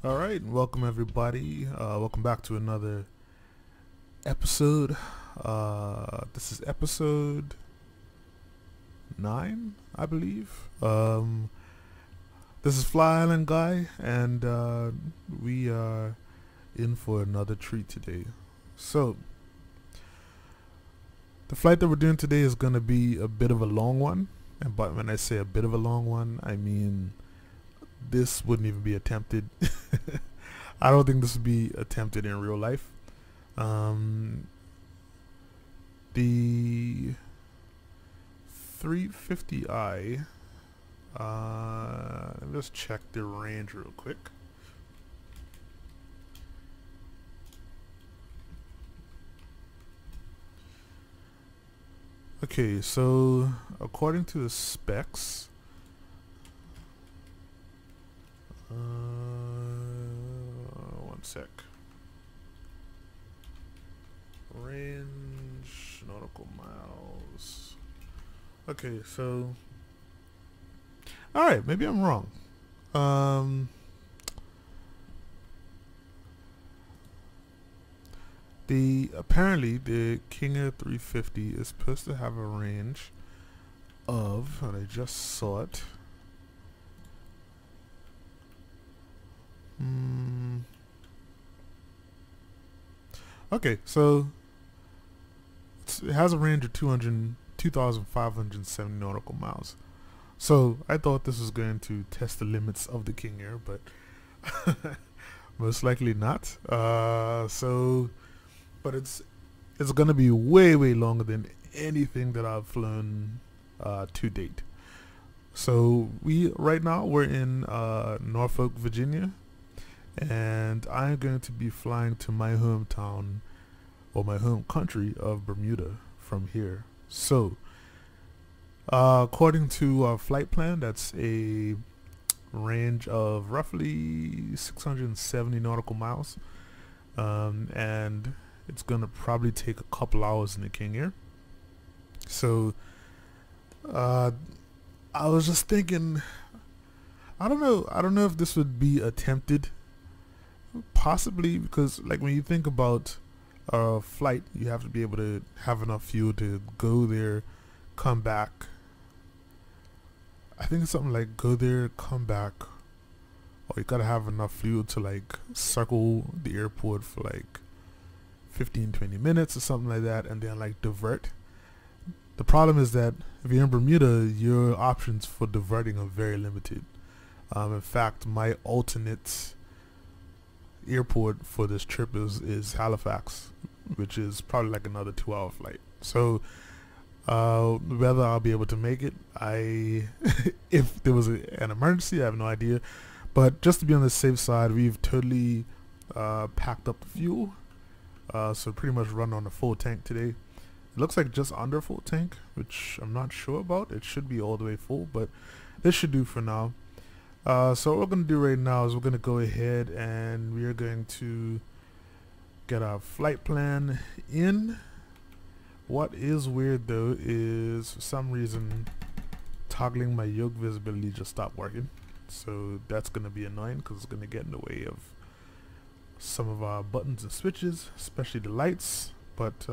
All right, welcome everybody. Welcome back to another episode. This is episode 9, I believe. This is FlyIslandGuy, and we are in for another treat today. So, the flight that we're doing today is going to be a bit of a long one. And but when I say a bit of a long one, I mean this wouldn't even be attempted. I don't think this would be attempted in real life. The 350i, let me just check the range real quick. Okay, so according to the specs, one sec. Range, nautical miles. Okay, so alright, maybe I'm wrong. Apparently the King Air 350 is supposed to have a range of, and I just saw it. Okay, so it has a range of 2,570 nautical miles. So I thought this was going to test the limits of the King Air, but most likely not. But it's gonna be way longer than anything that I've flown to date. So right now we're in Norfolk, Virginia, and I'm going to be flying to my hometown, or my home country of Bermuda from here. So according to our flight plan, that's a range of roughly 670 nautical miles, and it's gonna probably take a couple hours in the King Air. So I was just thinking, I don't know if this would be attempted. Possibly, because like when you think about a flight, you have to be able to have enough fuel to go there, come back. I think it's something like go there, come back, or you gotta have enough fuel to like circle the airport for like 15-20 minutes or something like that, and then like divert. The problem is that if you're in Bermuda, your options for diverting are very limited. In fact, my alternate airport for this trip is Halifax, which is probably like another 2-hour flight. So whether I'll be able to make it, if there was an emergency, I have no idea. But just to be on the safe side, we've totally packed up the fuel, so pretty much run on a full tank today. It looks like just under full tank, which I'm not sure about. It should be all the way full, but this should do for now. So what we're going to do right now is we're going to go ahead and we are going to get our flight plan in. What is weird though is for some reason toggling my yoke visibility just stopped working. So that's going to be annoying because it's going to get in the way of some of our buttons and switches, especially the lights. But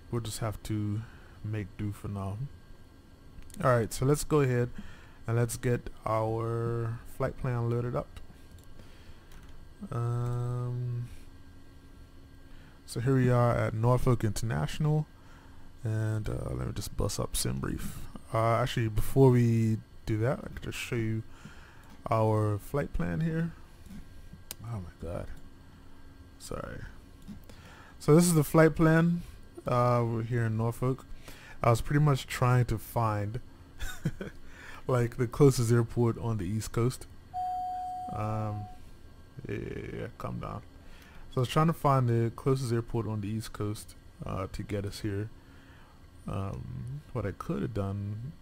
we'll just have to make do for now. Alright, so let's go ahead and let's get our flight plan loaded up. So here we are at Norfolk International, and let me just bust up SimBrief. Actually, before we do that, I can just show you our flight plan here. Oh my god, sorry. So this is the flight plan. We're here in Norfolk. I was pretty much trying to find like the closest airport on the East Coast. Yeah, calm down. So I was trying to find the closest airport on the East Coast to get us here. What I could have done,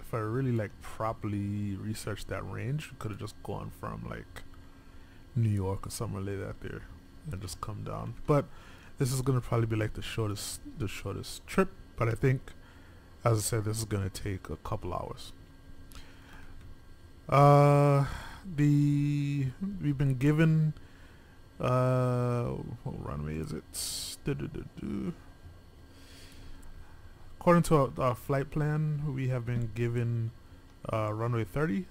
if I really like properly researched that range, could have just gone from like New York or somewhere like that there and just come down. But this is gonna probably be like the shortest trip. But I think, as I said, this is gonna take a couple hours. The we've been given, what runway is it? According to our flight plan, we have been given runway 30,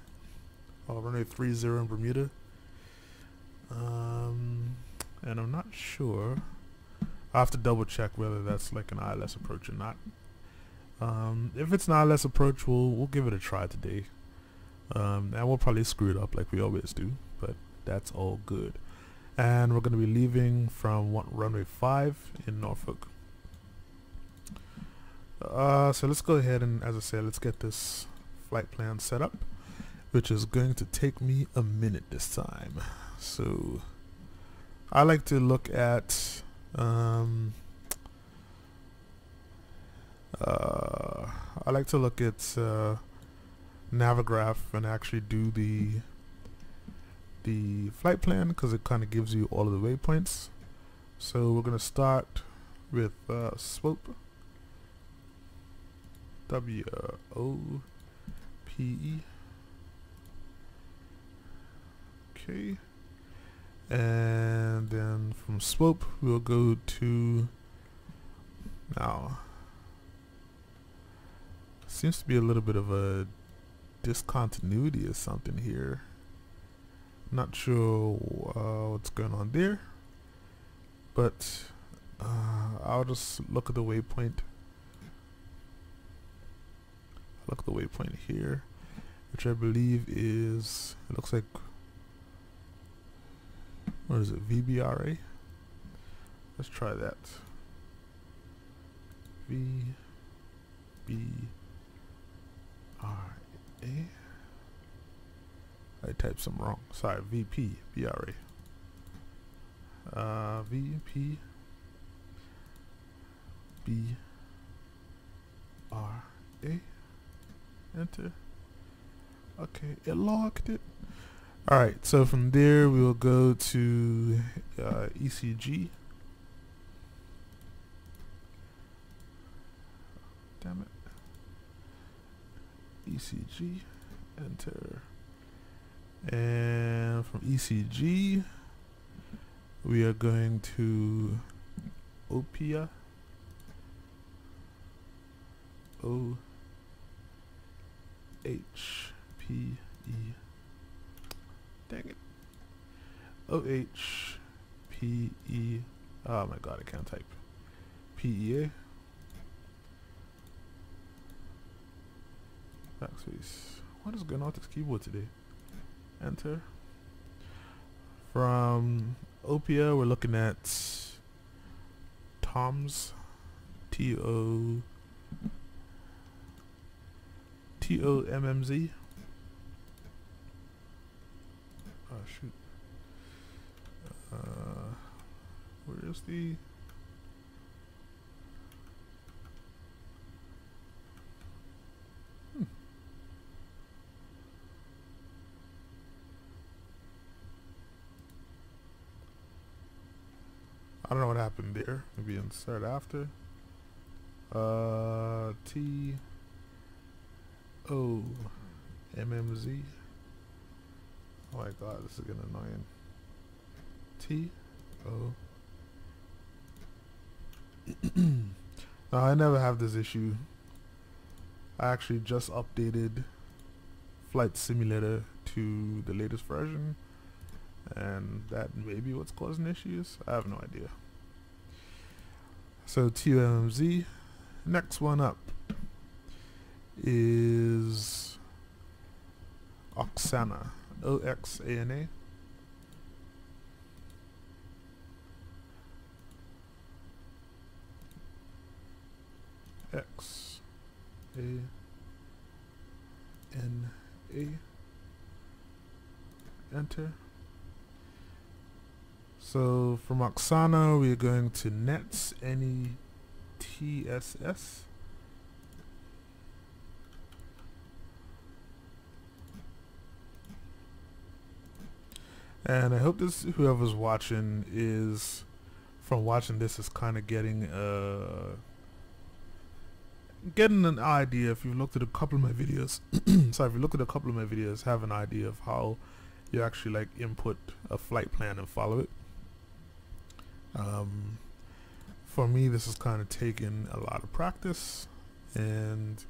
or runway 30 in Bermuda. And I'm not sure. I have to double check whether that's like an ILS approach or not. If it's an ILS approach, we'll give it a try today. And we'll probably screw it up like we always do, but that's all good. And we're going to be leaving from runway 5 in Norfolk. So let's go ahead and, as I said, let's get this flight plan set up, which is going to take me a minute this time. So I like to look at Navigraph and actually do the flight plan, because it kind of gives you all of the waypoints. So we're going to start with SWOPE, WOPE. Okay, and then from SWOPE we'll go to, now seems to be a little bit of a discontinuity or something here. Not sure what's going on there, but I'll just look at the waypoint. Look at the waypoint here, which I believe is, it looks like, what is it, VBRA? Let's try that. VBRA. I typed some wrong. Sorry, VP, BRA. VP, BRA. Enter. Okay, it logged it. Alright, so from there we will go to ECG. Damn it. ECG. Enter. And from ECG we are going to OPIA. OHPE. Dang it. OHPE. Oh my god, I can't type. PEA. Backspace. What is going on with this keyboard today? Enter. From Opia, we're looking at TOMS. TOMMZ. Oh shoot. Where's the I don't know what happened there. Maybe insert after. TOMMZ. Oh my god, this is getting annoying. No, I never have this issue. I actually just updated Flight Simulator to the latest version, and that may be what's causing issues. I have no idea. So TOMZ. Next one up is Oksana. OXANA. XANA. Enter. So from Oksana we are going to NETS, NETSS. And I hope this, whoever's watching, is from watching this is kind of getting an idea. If you've looked at a couple of my videos, sorry, if you looked at a couple of my videos, have an idea of how you actually like input a flight plan and follow it. For me, this has kind of taken a lot of practice, and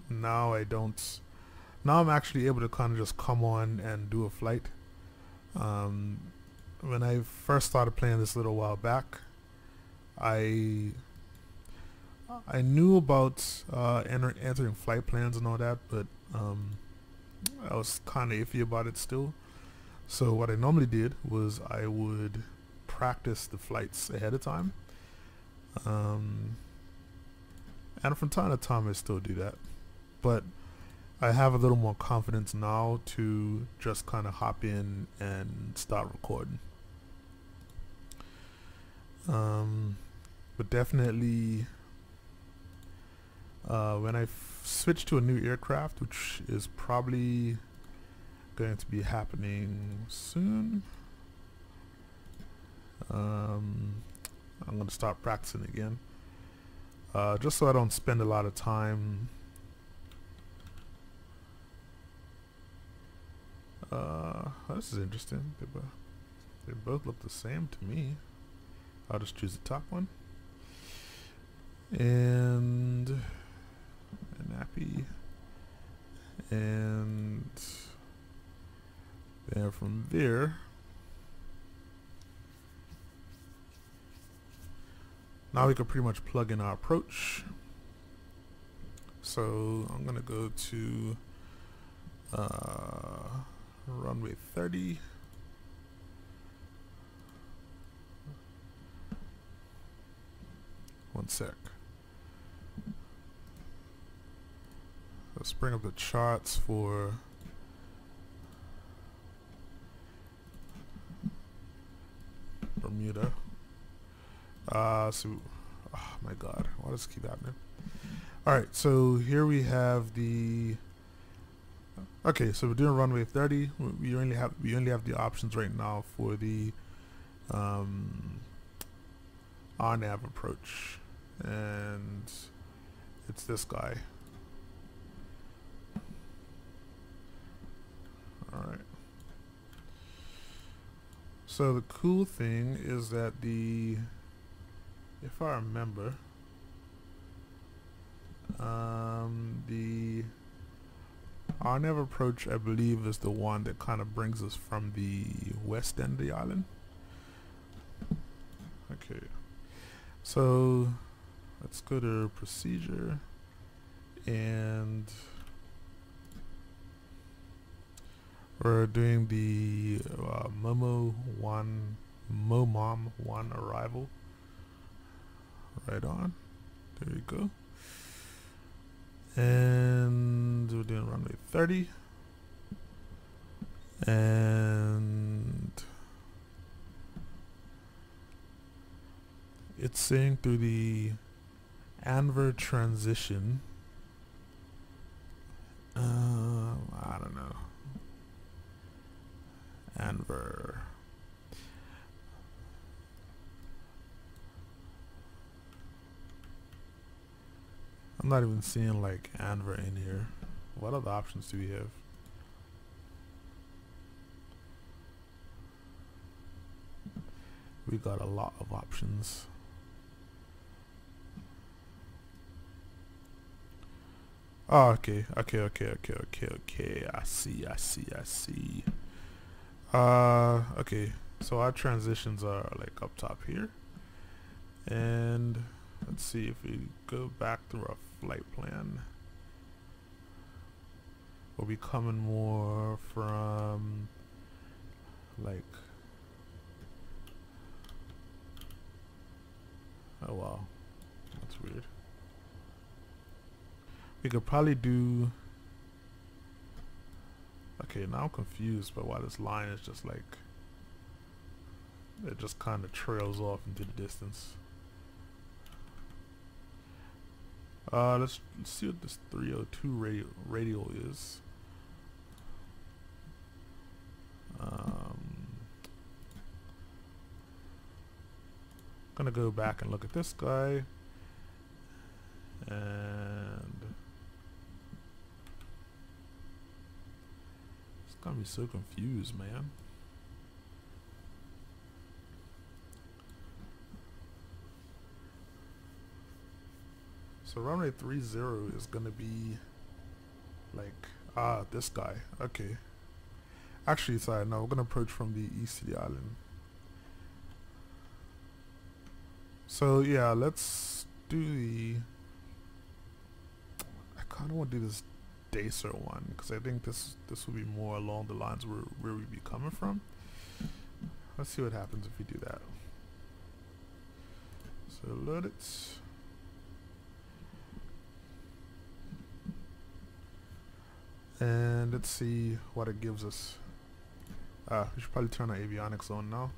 now I don't. Now I'm actually able to kind of just come on and do a flight. When I first started playing this a little while back, I knew about entering flight plans and all that, but I was kind of iffy about it still. So what I normally did was I would practice the flights ahead of time, and from time to time I still do that, but I have a little more confidence now to just kind of hop in and start recording. But definitely when I switch to a new aircraft, which is probably going to be happening soon, I'm going to start practicing again, just so I don't spend a lot of time this is interesting. They both look the same to me. I'll just choose the top one. And nappy. And then from there, now we can pretty much plug in our approach. So I'm gonna go to runway 30. One sec. Let's bring up the charts for Bermuda. So, oh my God, why does this keep happening? All right, so here we have the. Okay, so we're doing runway 30. We only have the options right now for the RNAV approach, and it's this guy. All right. So the cool thing is that if I remember, the RNAV approach, I believe, is the one that kind of brings us from the west end of the island. Okay, so let's go to procedure, and we're doing the MOMOM 1 arrival. Right on. There you go. And we're doing runway 30. And it's saying through the Anver transition. I don't know. Anver. I'm not even seeing like Anver in here. What other options do we have? We got a lot of options. Oh, okay. I see. Okay. So our transitions are like up top here. And let's see if we go back through our flight plan. We'll be coming more from like, oh wow, that's weird. We could probably do, okay, now I'm confused by why this line is just like, it just kind of trails off into the distance. Let's see what this 302 radial is. Gonna go back and look at this guy, and Got me so confused, man. So runway 30 is gonna be like this guy. Okay. Actually, sorry, no, we're gonna approach from the east of the island. So yeah, let's do the. I kind of want to do this Dacer one because I think this will be more along the lines where we'd be coming from. Let's see what happens if we do that. So load it. And let's see what it gives us. We should probably turn our avionics on now.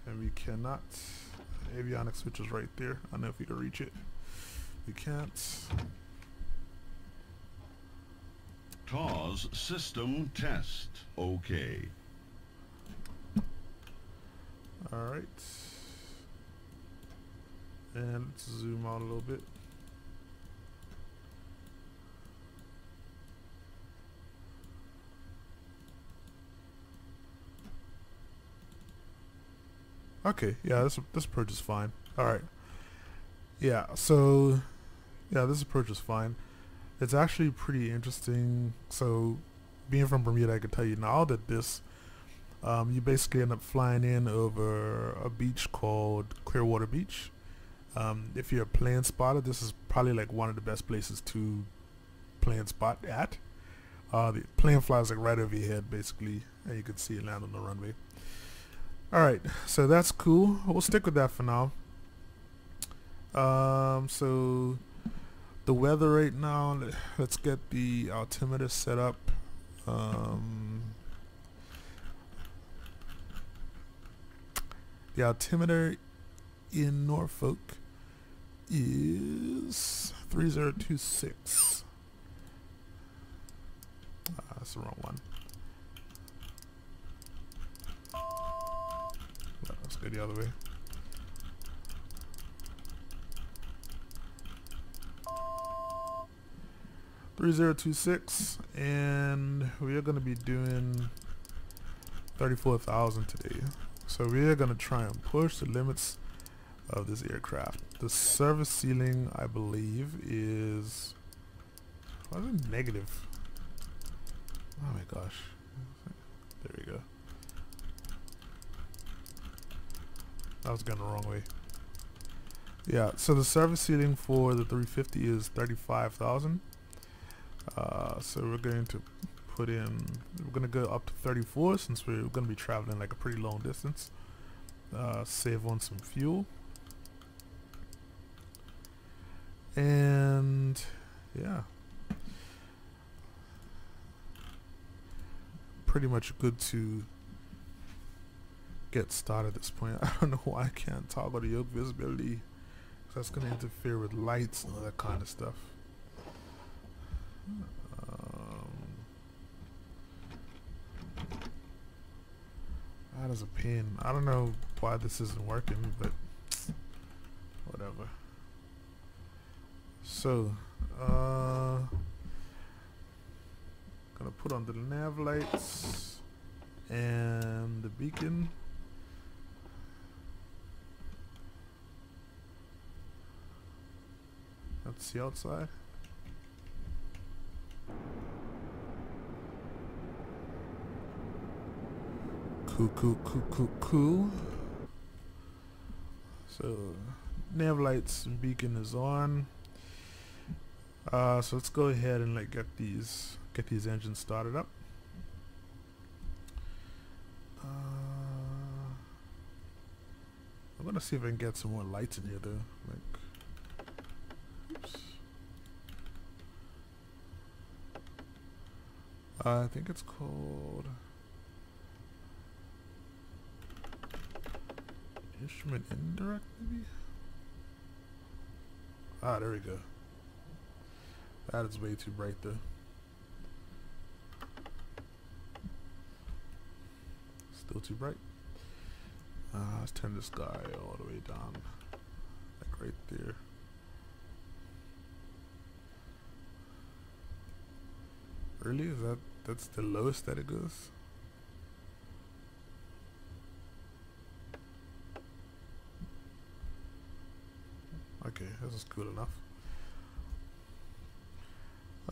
And we cannot. Avionics switch is right there. I don't know if we can reach it. We can't. TAWS system test. Okay. Alright. And let's zoom out a little bit. Okay, yeah, this approach is fine. Alright. Yeah, so yeah, this approach is fine. It's actually pretty interesting. So being from Bermuda, I can tell you now that this you basically end up flying in over a beach called Clearwater Beach. If you're a plane spotter, this is probably like one of the best places to plane spot at. The plane flies like right over your head basically, and you can see it land on the runway. Alright, so that's cool. We'll stick with that for now. So the weather right now, let's get the altimeter set up. The altimeter in Norfolk is 3026. That's the wrong one. Let's go the other way. $3026, and we are going to be doing 34,000 today. So we are going to try and push the limits of this aircraft. The service ceiling, I believe, is negative. Oh my gosh. There we go. I was going the wrong way. Yeah, so the service ceiling for the 350 is 35,000. So we're going to put in, we're going to go up to 34 since we're going to be traveling like a pretty long distance. Save on some fuel. And yeah, pretty much good to get started at this point. I don't know why I can't toggle the yoke visibility, because that's going to interfere with lights and all that kind of stuff. That is a pain. I don't know why this isn't working, but whatever. So, gonna put on the nav lights and the beacon. Let's see outside. Cool. So nav lights and beacon is on. So let's go ahead and like get these engines started up. I'm gonna see if I can get some more lights in here though. Like, oops. I think it's called instrument indirect, maybe? Ah, there we go. That is way too bright though. Still too bright. Let's turn this guy all the way down, like right there. Really? That's the lowest that it goes? Okay, this is good enough.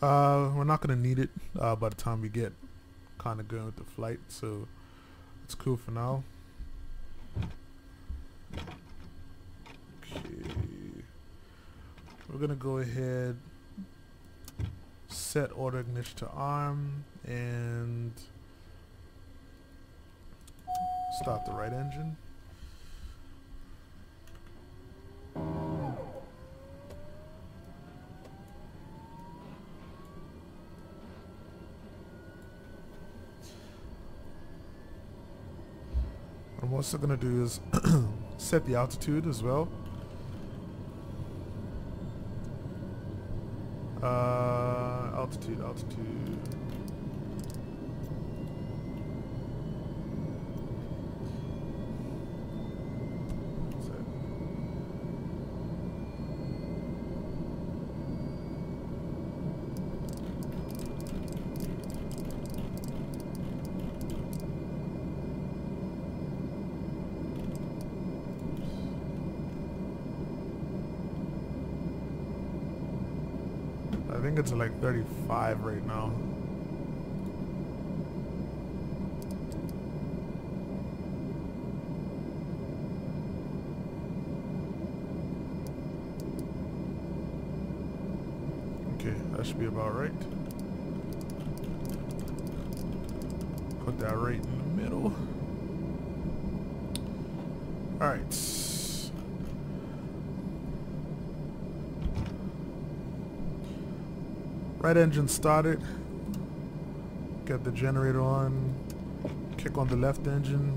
We're not gonna need it by the time we get kind of going with the flight, so it's cool for now. Okay, we're gonna go ahead, set auto ignition to arm, and start the right engine. What I'm also going to do is set the altitude as well. Altitude. I think it's like 35 right now. Okay, that should be about right. Put that right in the middle. Alright. Right engine started. Get the generator on. Kick on the left engine.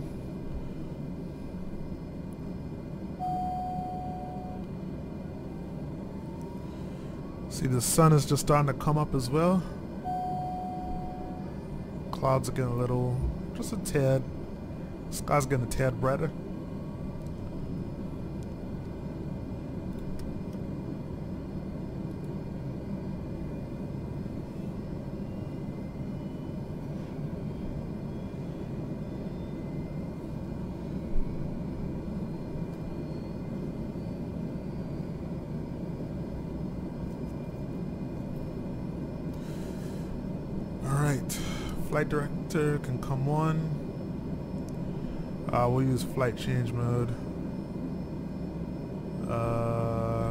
See, the sun is just starting to come up as well. Clouds are getting a little, just a tad. Sky's getting a tad brighter. Flight director can come on. We'll use flight change mode.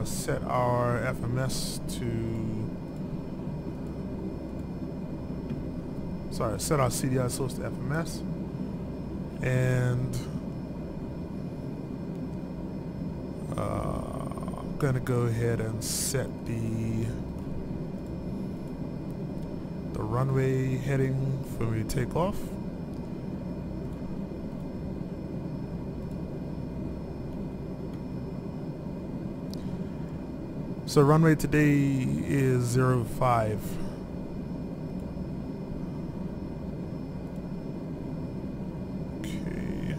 Set our FMS to... Sorry, set our CDI source to FMS. And... I'm gonna go ahead and set the runway heading for me to take off. So runway today is 05. Okay.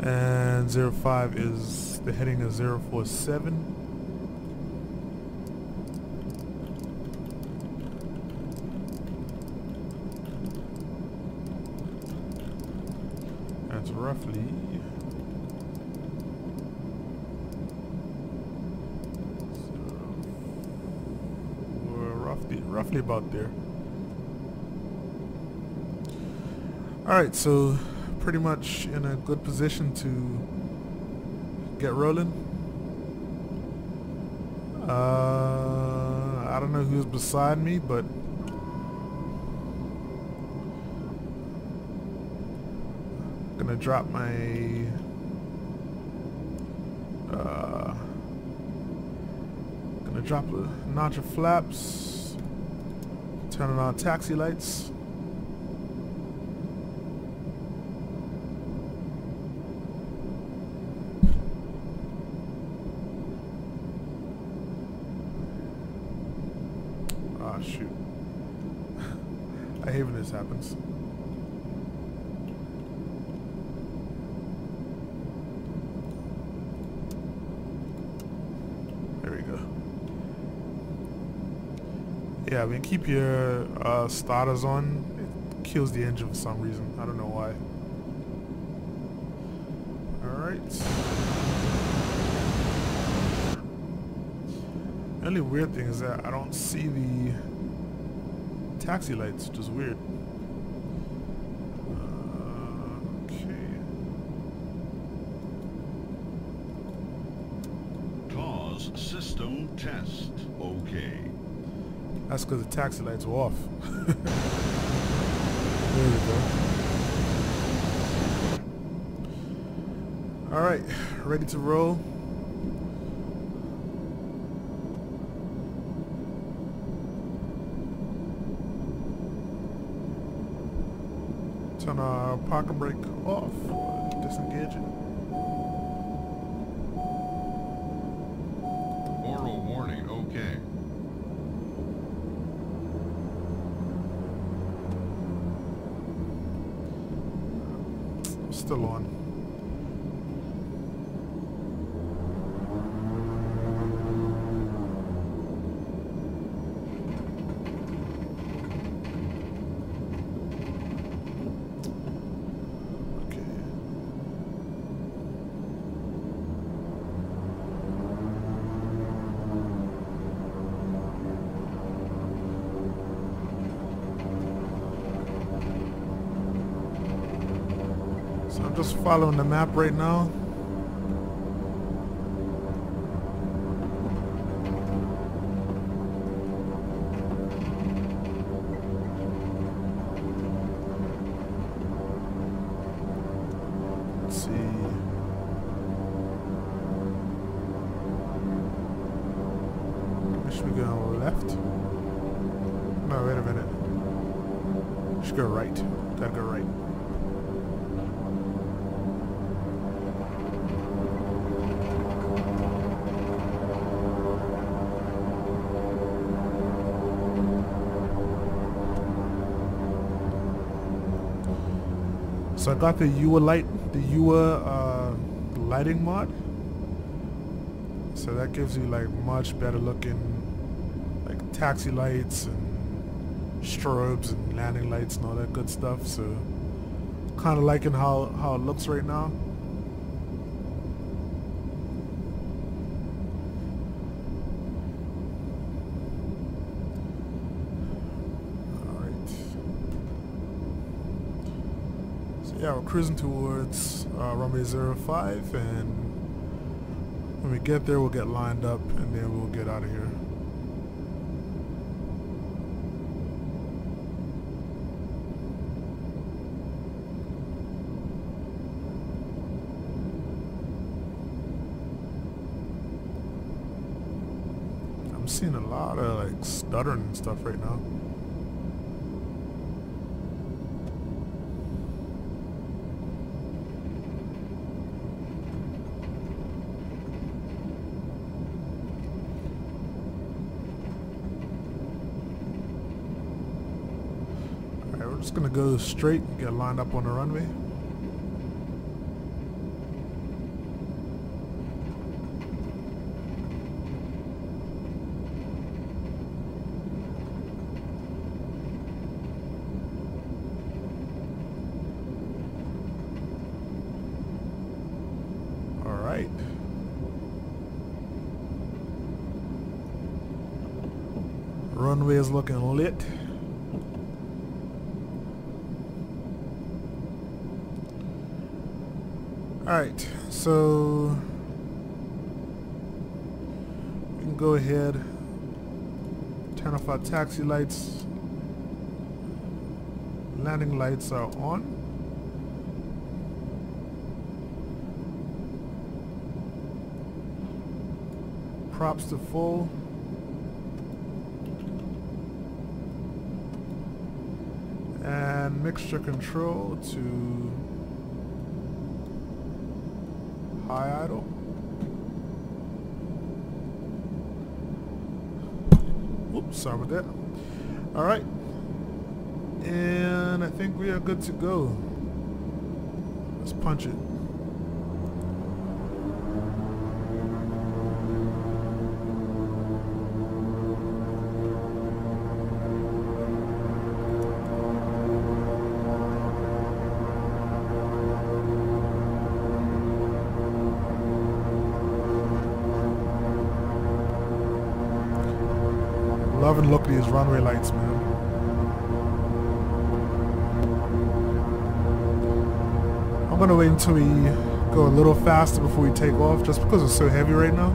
And 05 is, the heading is 047. That's roughly roughly about there. Alright, so pretty much in a good position to get rolling. I don't know who's beside me, but gonna drop my gonna drop a notch of flaps, turning on taxi lights. Ah, shoot. I hate when this happens. Yeah, when you keep your starters on, it kills the engine for some reason. I don't know why. Alright. The only weird thing is that I don't see the taxi lights, which is weird. Okay. TAWS system test. Okay. That's because the taxi lights were off. There we go. Alright, ready to roll. Turn our parking brake off. Disengage it. Oral warning. Okay. Still on. So I'm just following the map right now. Let's see. Should we go left? No, wait a minute. Should go right. Gotta go right. So I got the UA lighting mod. So that gives you like much better looking like taxi lights and strobes and landing lights and all that good stuff. So kind of liking how it looks right now. Yeah, we're cruising towards runway 05, and when we get there, we'll get lined up, and then we'll get out of here. I'm seeing a lot of like stuttering and stuff right now. Just gonna go straight and get lined up on the runway. All right. Runway is looking lit. Alright, so we can go ahead, turn off our taxi lights. Landing lights are on. Props to full. And mixture control to high idle. Oops, sorry about that. Alright. And I think we are good to go. Let's punch it. Loving the look of these runway lights, man. I'm gonna wait until we go a little faster before we take off, just because it's so heavy right now.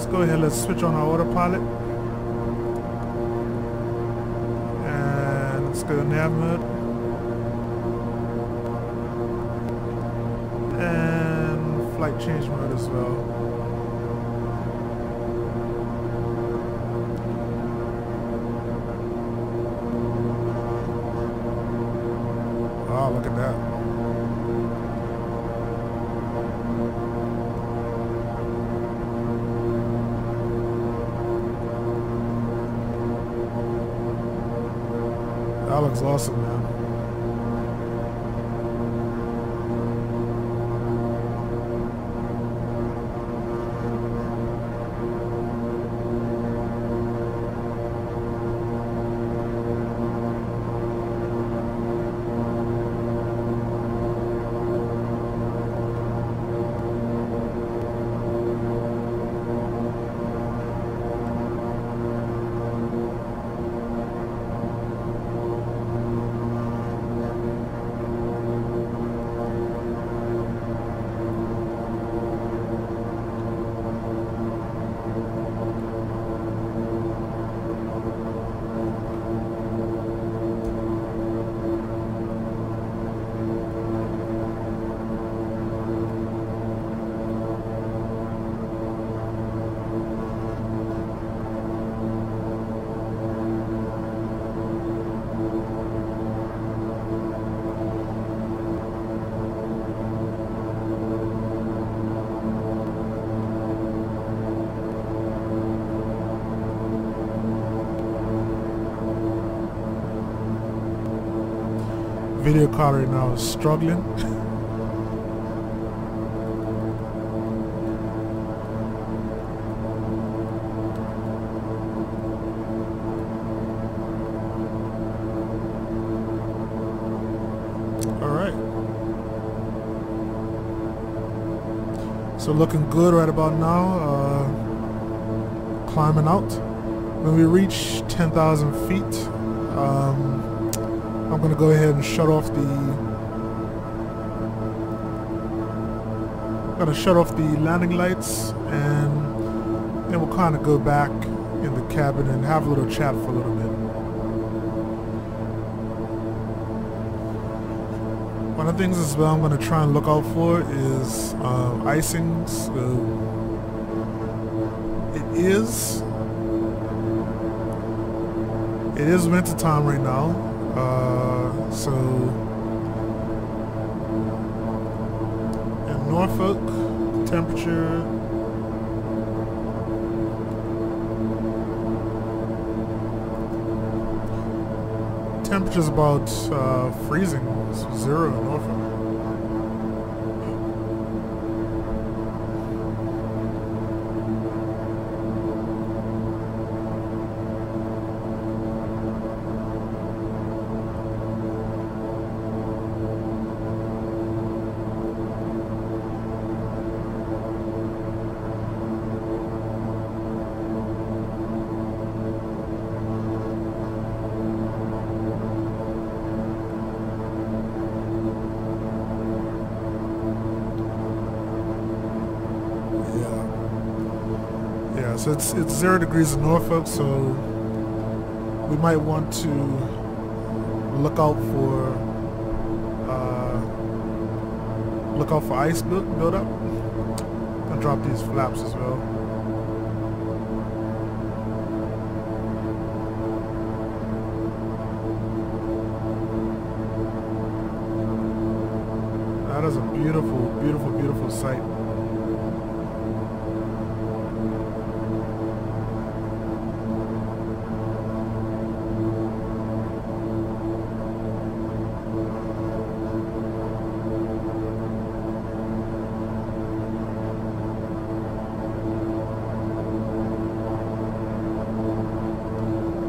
Go ahead, let's switch on our autopilot and let's go nav mode and flight change mode as well. Oh, look at that. That looks awesome, man. Video card right now is struggling. Alright. So looking good right about now. Climbing out. When we reach 10,000 feet, I'm going to go ahead and shut off the landing lights, and then we'll kind of go back in the cabin and have a little chat for a little bit. One of the things as well I'm going to try and look out for is icing. So it is winter time right now. So in Norfolk, temperature temperature's about freezing, so 0 in Norfolk. So it's 0 degrees in Norfolk, so we might want to look out for Look out for ice build up. And drop these flaps as well. That is a beautiful, beautiful, beautiful sight.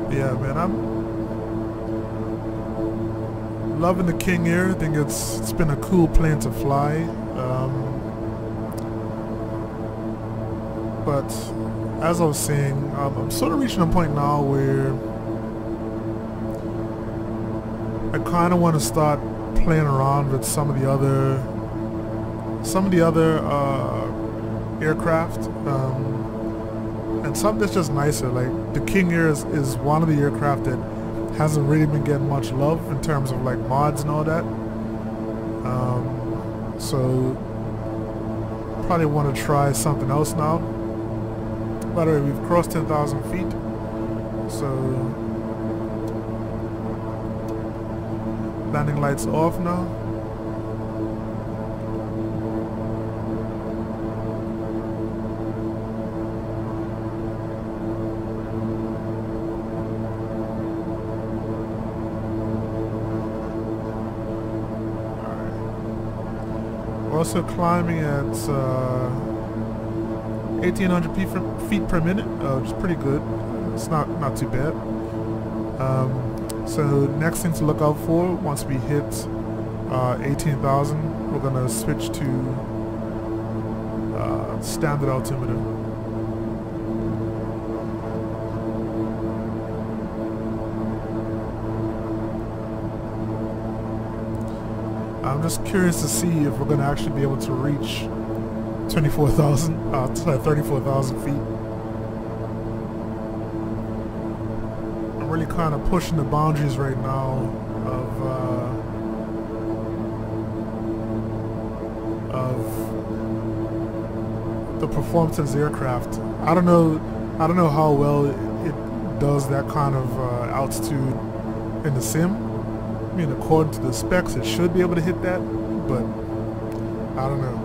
Yeah, man, I'm loving the King Air. I think it's been a cool plane to fly. But as I was saying, I'm sort of reaching a point now where I kind of want to start playing around with some of the other aircraft. And something that's just nicer. Like the King Air is one of the aircraft that hasn't really been getting much love in terms of like mods and all that. So probably want to try something else now. By the way, we've crossed 10,000 feet. So landing lights off now. Also climbing at 1,800 feet per minute, which is pretty good. It's not too bad. So next thing to look out for once we hit 18,000, we're gonna switch to standard altimeter. I'm just curious to see if we're going to actually be able to reach 34,000 feet. I'm really kind of pushing the boundaries right now of the performance of this aircraft. I don't know how well it does that kind of altitude in the sim. I mean, according to the specs, it should be able to hit that, but I don't know.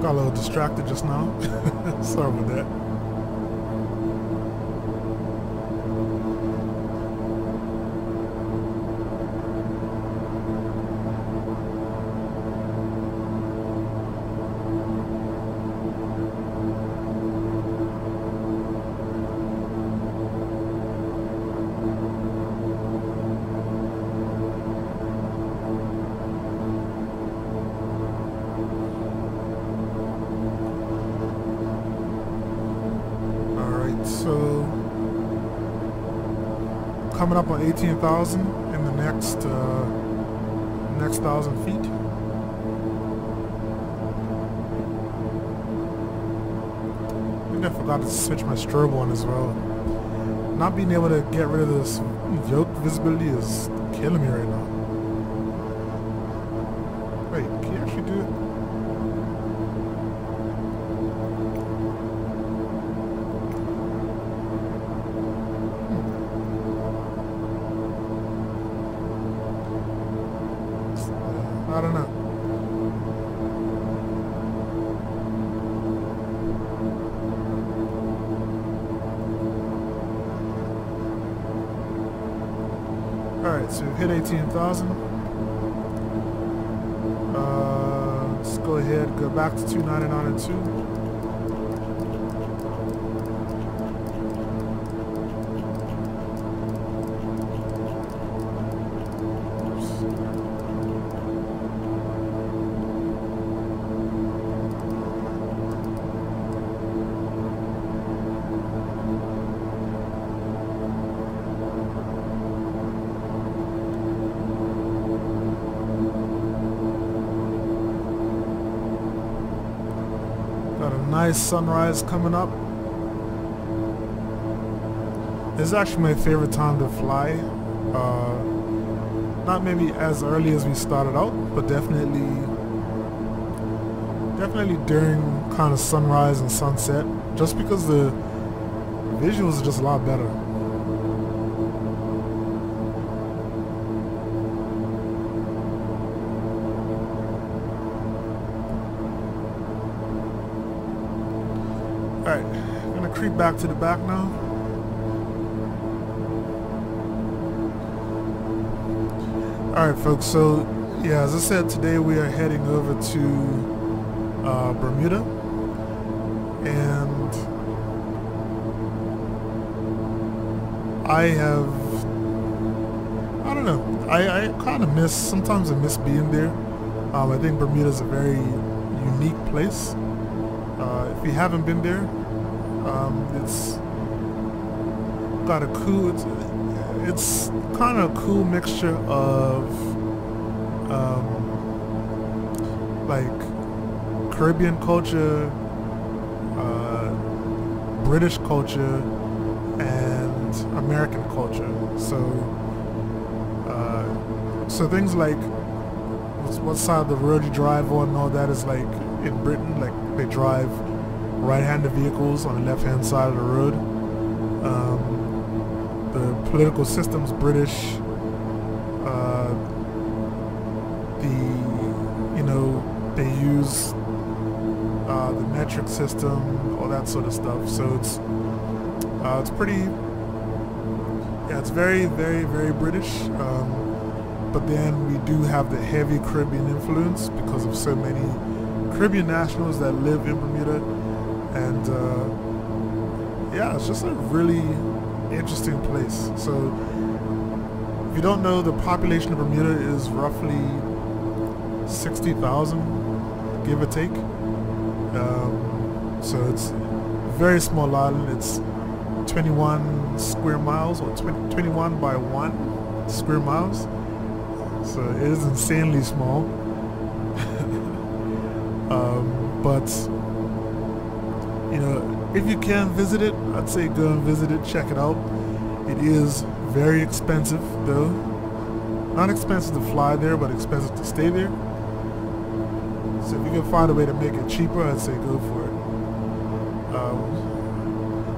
Got a little distracted just now. Sorry about that. coming up on 18,000 in the next 1,000 feet. I think I forgot to switch my strobe on as well. Not being able to get rid of this yoke visibility is killing me right now. Wait, can you actually do it? I don't know. Alright, so we've hit 18,000. Let's go ahead, go back to 299 and 2. Got a nice sunrise coming up. This is actually my favorite time to fly. Not maybe as early as we started out, but definitely during kind of sunrise and sunset, just because the visuals are just a lot better. Alright, I'm gonna creep back to the back now. Alright folks, so yeah, as I said, today we are heading over to Bermuda, and I don't know, I kind of sometimes I miss being there. I think Bermuda is a very unique place. If you haven't been there, it's got a cool, it's kind of a cool mixture of like Caribbean culture, British culture, and American culture. So things like what side of the road you drive on and all that is like in Britain, like they drive right-handed vehicles on the left-hand side of the road. The political system's British. They use the metric system, all that sort of stuff. So it's pretty, yeah, it's very, very, very British. But then we do have the heavy Caribbean influence because of so many Caribbean nationals that live in Bermuda. And yeah, it's just a really interesting place. So if you don't know, the population of Bermuda is roughly 60,000, give or take. So it's a very small island. It's 21 square miles, or 21 by 1 square miles. So it is insanely small. But if you can visit it, I'd say go and visit it, check it out. It is very expensive though. Not expensive to fly there, but expensive to stay there. So if you can find a way to make it cheaper, I'd say go for it.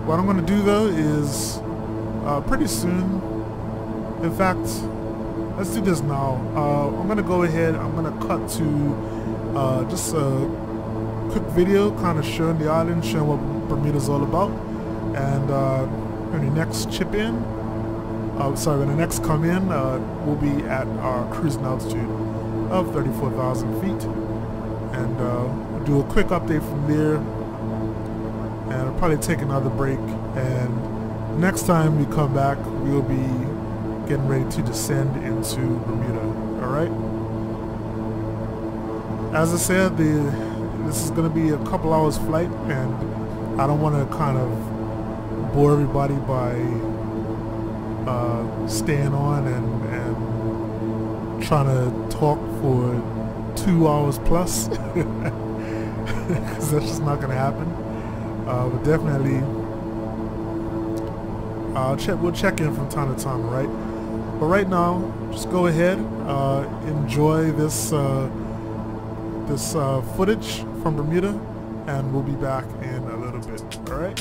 What I'm going to do though is pretty soon, in fact, let's do this now. I'm going to go ahead, I'm going to cut to just a quick video kind of showing the island, showing what Bermuda's all about. And when the next chip in, when the next come in, we'll be at our cruising altitude of 34,000 feet. And we'll do a quick update from there. And I'll probably take another break. And next time we come back, we'll be getting ready to descend into Bermuda. Alright? As I said, this is going to be a couple hours flight, and I don't want to kind of bore everybody by staying on and trying to talk for 2 hours plus, because that's just not gonna happen. But definitely, we'll check in from time to time, right? But right now, just go ahead, enjoy this footage from Bermuda, and we'll be back in a little bit. All right.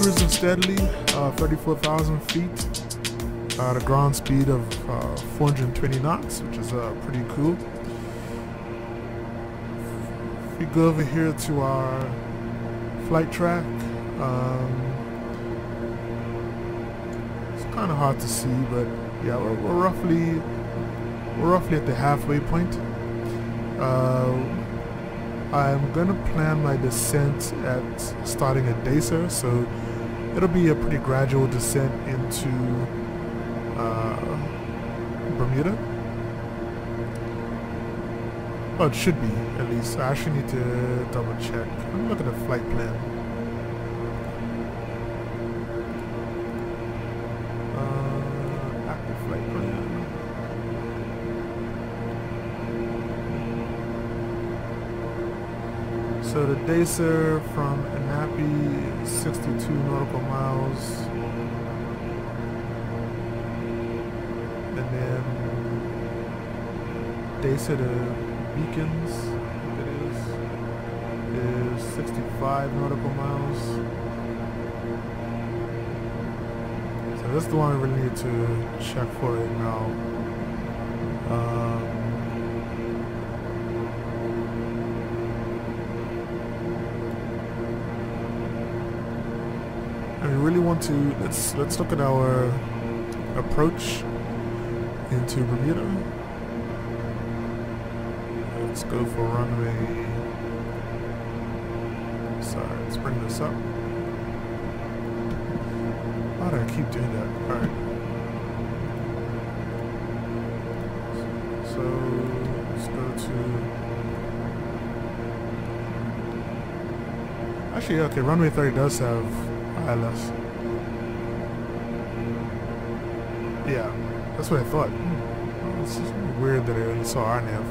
Cruising steadily, 34,000 feet at a ground speed of 420 knots, which is pretty cool. If we go over here to our flight track, it's kind of hard to see, but yeah, we're roughly at the halfway point. I'm gonna plan my descent at starting at Dacer, so it'll be a pretty gradual descent into Bermuda. Oh, it should be, at least. I actually need to double check. Let me look at the flight plan. Active flight plan. So the Dacer from Anapi is 62 nautical miles. And then Dacer to Beacons, it is 65 nautical miles. So that's the one I really need to check for right now. And we really want to let's look at our approach into Bermuda. Let's go for runway. Sorry, let's bring this up. Why do I keep doing that? Alright. So let's go to. Actually, okay, runway 30 does have ILS. Yeah, that's what I thought. It's just weird that I only saw RNAV.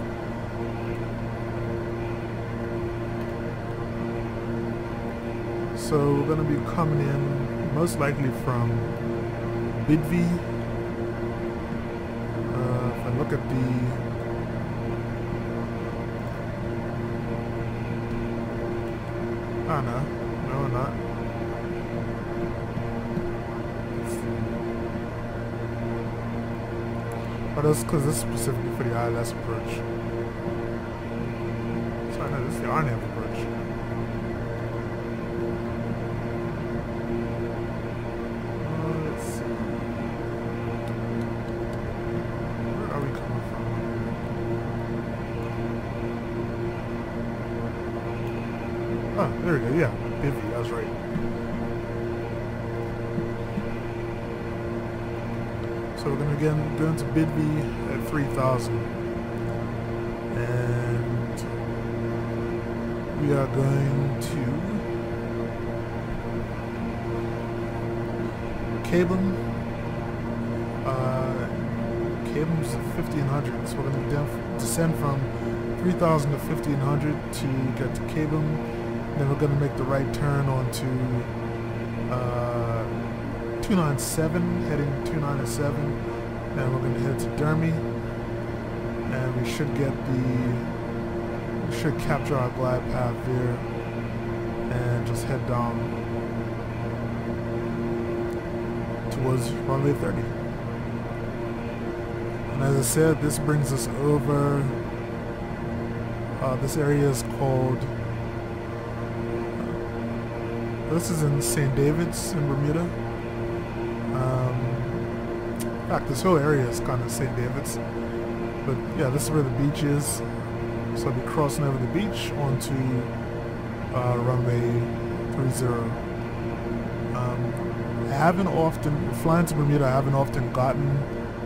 So we're going to be coming in most likely from Bidvi. If I look at the oh no, we're not. Oh, that's because this is specifically for the ILS approach. Sorry, no, this is the RNAV approach. Let's see. Where are we coming from? Oh, there we go. Yeah, Bivy. I was right. So we're gonna again go into Bidby at 3,000, and we are going to Cabum. Cabum's 1,500, so we're gonna descend from 3,000 to 1,500 to get to Cabum. Then we're gonna make the right turn onto 297, heading 297, and we're going to head to Dermy, and we should capture our glide path there and just head down towards runway 30. And as I said, this brings us over, this area is called, this is in St. David's in Bermuda. In fact, this whole area is kind of St. David's, but yeah, this is where the beach is. So I'll be crossing over the beach onto runway 30. I haven't often, flying to Bermuda, I haven't often gotten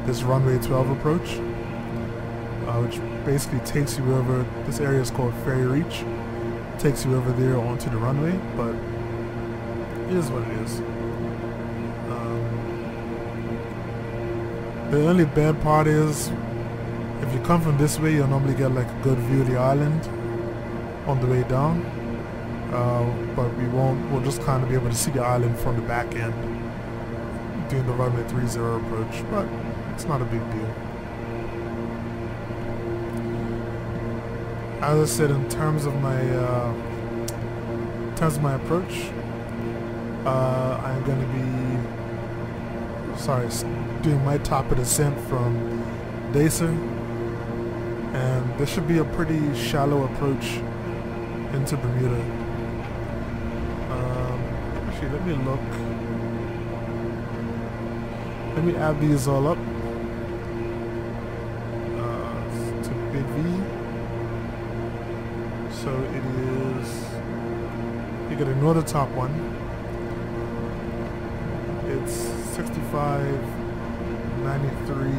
this runway 12 approach, which basically takes you over, this area is called Ferry Reach, takes you over there onto the runway, but it is what it is. The only bad part is, if you come from this way, you'll normally get like a good view of the island on the way down. But we won't, we'll just kind of be able to see the island from the back end doing the runway 30 approach, but it's not a big deal. As I said, in terms of my approach, I'm going to be doing my top of descent from Dacer, and this should be a pretty shallow approach into Bermuda. Actually, let me look. Let me add these all up to Big V. So it is, you gotta ignore the top one. It's 65, 93,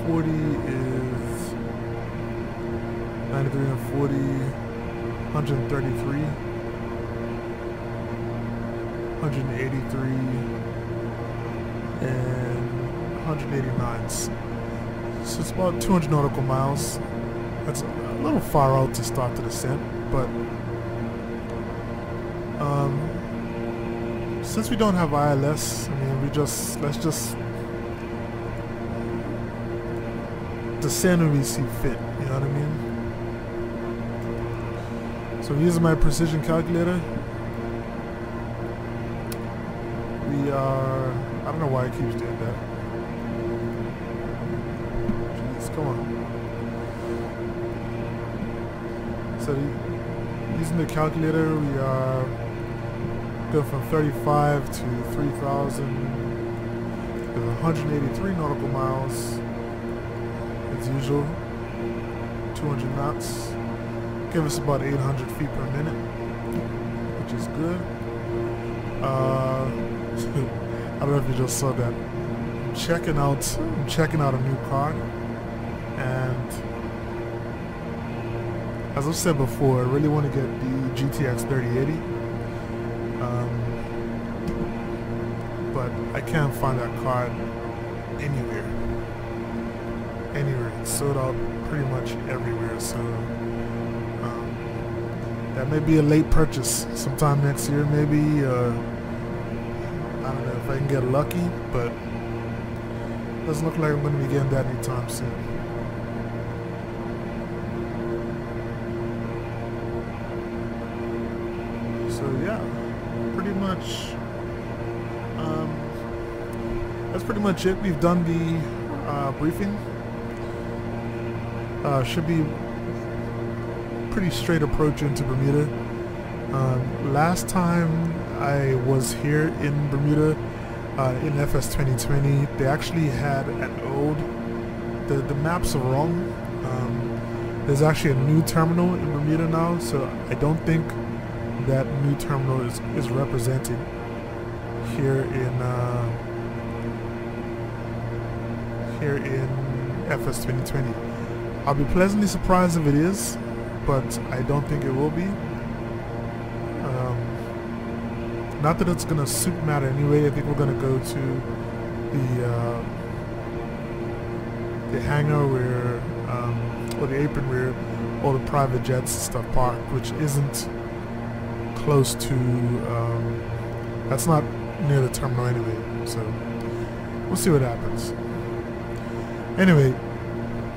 40 is 93 and 40, 133, 183, and 189. So it's about 200 nautical miles. That's a little far out to start the descent, but since we don't have ILS, I mean, let's just descend when we see fit, you know what I mean? So using my precision calculator, we are, I don't know why it keeps doing that. Jeez, come on. So using the calculator, we are going from 35 to 3,000, 183 nautical miles, as usual, 200 knots, give us about 800 feet per minute, which is good. I don't know if you just saw that. I'm checking out a new card, and as I've said before, I really want to get the GTX 3080, but I can't find that card anywhere. It's sold out pretty much everywhere. So that may be a late purchase sometime next year, maybe. I don't know if I can get lucky, but doesn't look like I'm going to be getting that anytime soon. So yeah, pretty much that's pretty much it. We've done the briefing. Should be pretty straight approach into Bermuda. Last time I was here in Bermuda in FS 2020, they actually had an old, the maps are wrong. There's actually a new terminal in Bermuda now, so I don't think that new terminal is represented here in FS 2020. I'll be pleasantly surprised if it is, but I don't think it will be. Not that it's gonna super matter anyway. I think we're gonna go to the hangar where, or the apron where all the private jets and stuff park, which isn't close to, that's not near the terminal anyway. So we'll see what happens. Anyway,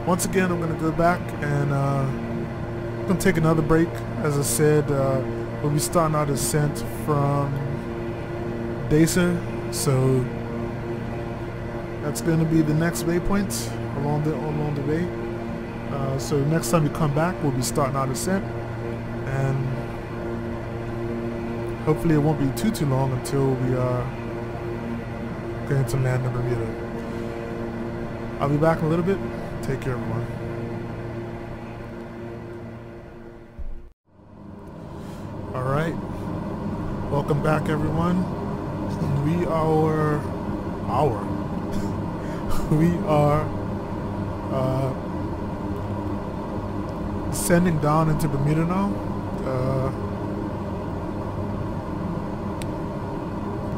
once again, I'm gonna go back and I'm gonna take another break. As I said, we'll be starting our descent from Desa, so that's going to be the next waypoint along the way. So next time we come back, we'll be starting our descent, and hopefully it won't be too long until we are going to land in Bermuda. I'll be back in a little bit. Take care, everyone. All right, welcome back, everyone. We are descending down into Bermuda now.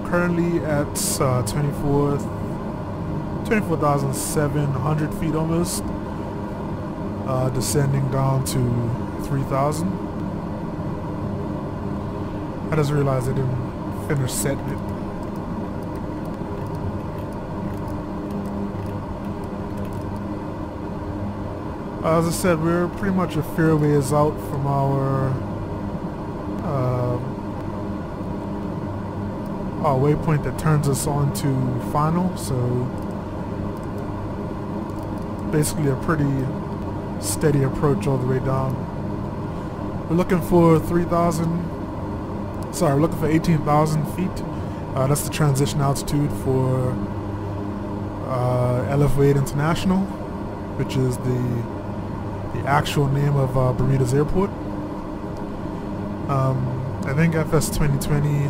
Currently at 24,700 feet almost. Descending down to 3,000. I just realized I didn't finish setting it. As I said, we're pretty much a fair ways out from our waypoint that turns us on to final, so basically a pretty steady approach all the way down. We're looking for 18,000 feet. That's the transition altitude for LF Wade International, which is the actual name of Bermuda's airport. I think FS 2020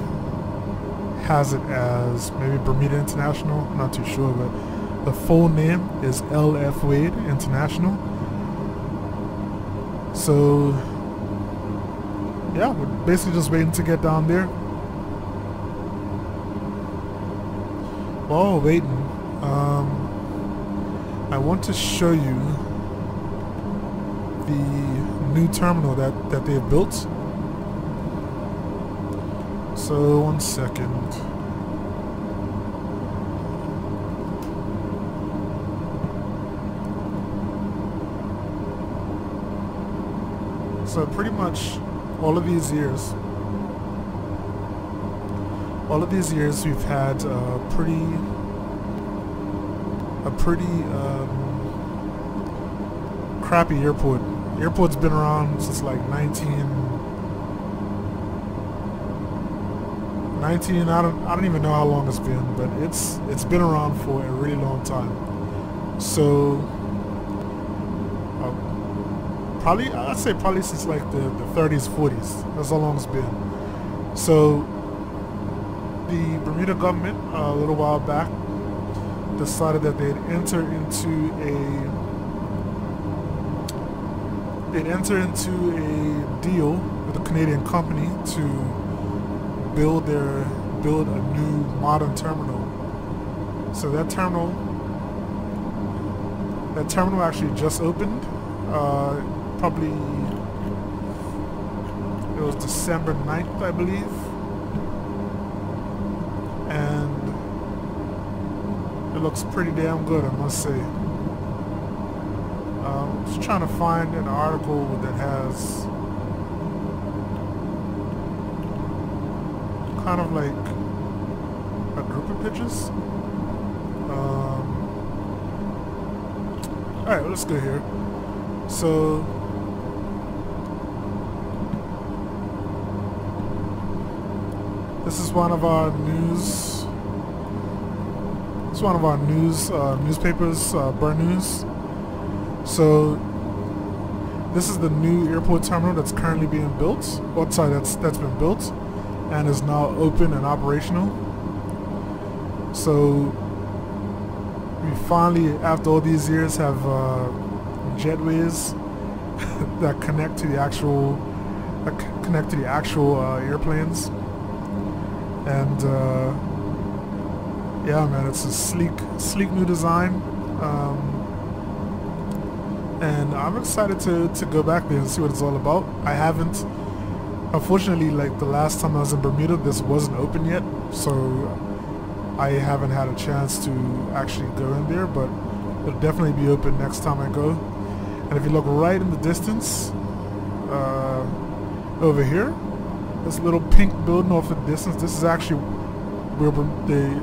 has it as maybe Bermuda International, I'm not too sure, but the full name is LF Wade International. So yeah, we're basically just waiting to get down there. While we're waiting, I want to show you the new terminal that they've built. So 1 second. So pretty much all of these years we've had a pretty crappy airport. Airport's been around since like 19 I don't even know how long it's been, but it's been around for a really long time. So I'd say probably since like the 30s, 40s. That's how long it's been. So the Bermuda government a little while back decided that they'd enter into a deal with a Canadian company to build a new modern terminal. So that terminal actually just opened Probably it was December 9th, I believe, and it looks pretty damn good, I must say. Just trying to find an article that has kind of like a group of pictures. Alright, well, let's go here. So this is one of our news. It's one of our newspapers, News. So this is the new airport terminal that's currently being built. Or sorry, that's been built and is now open and operational. So we finally, after all these years, have jetways that connect to the actual airplanes. And yeah, man, it's a sleek new design. And I'm excited to go back there and see what it's all about. I haven't, unfortunately, like the last time I was in Bermuda, this wasn't open yet, so I haven't had a chance to actually go in there, but it'll definitely be open next time I go. And if you look right in the distance, over here, this little pink building off in the distance, this is actually where the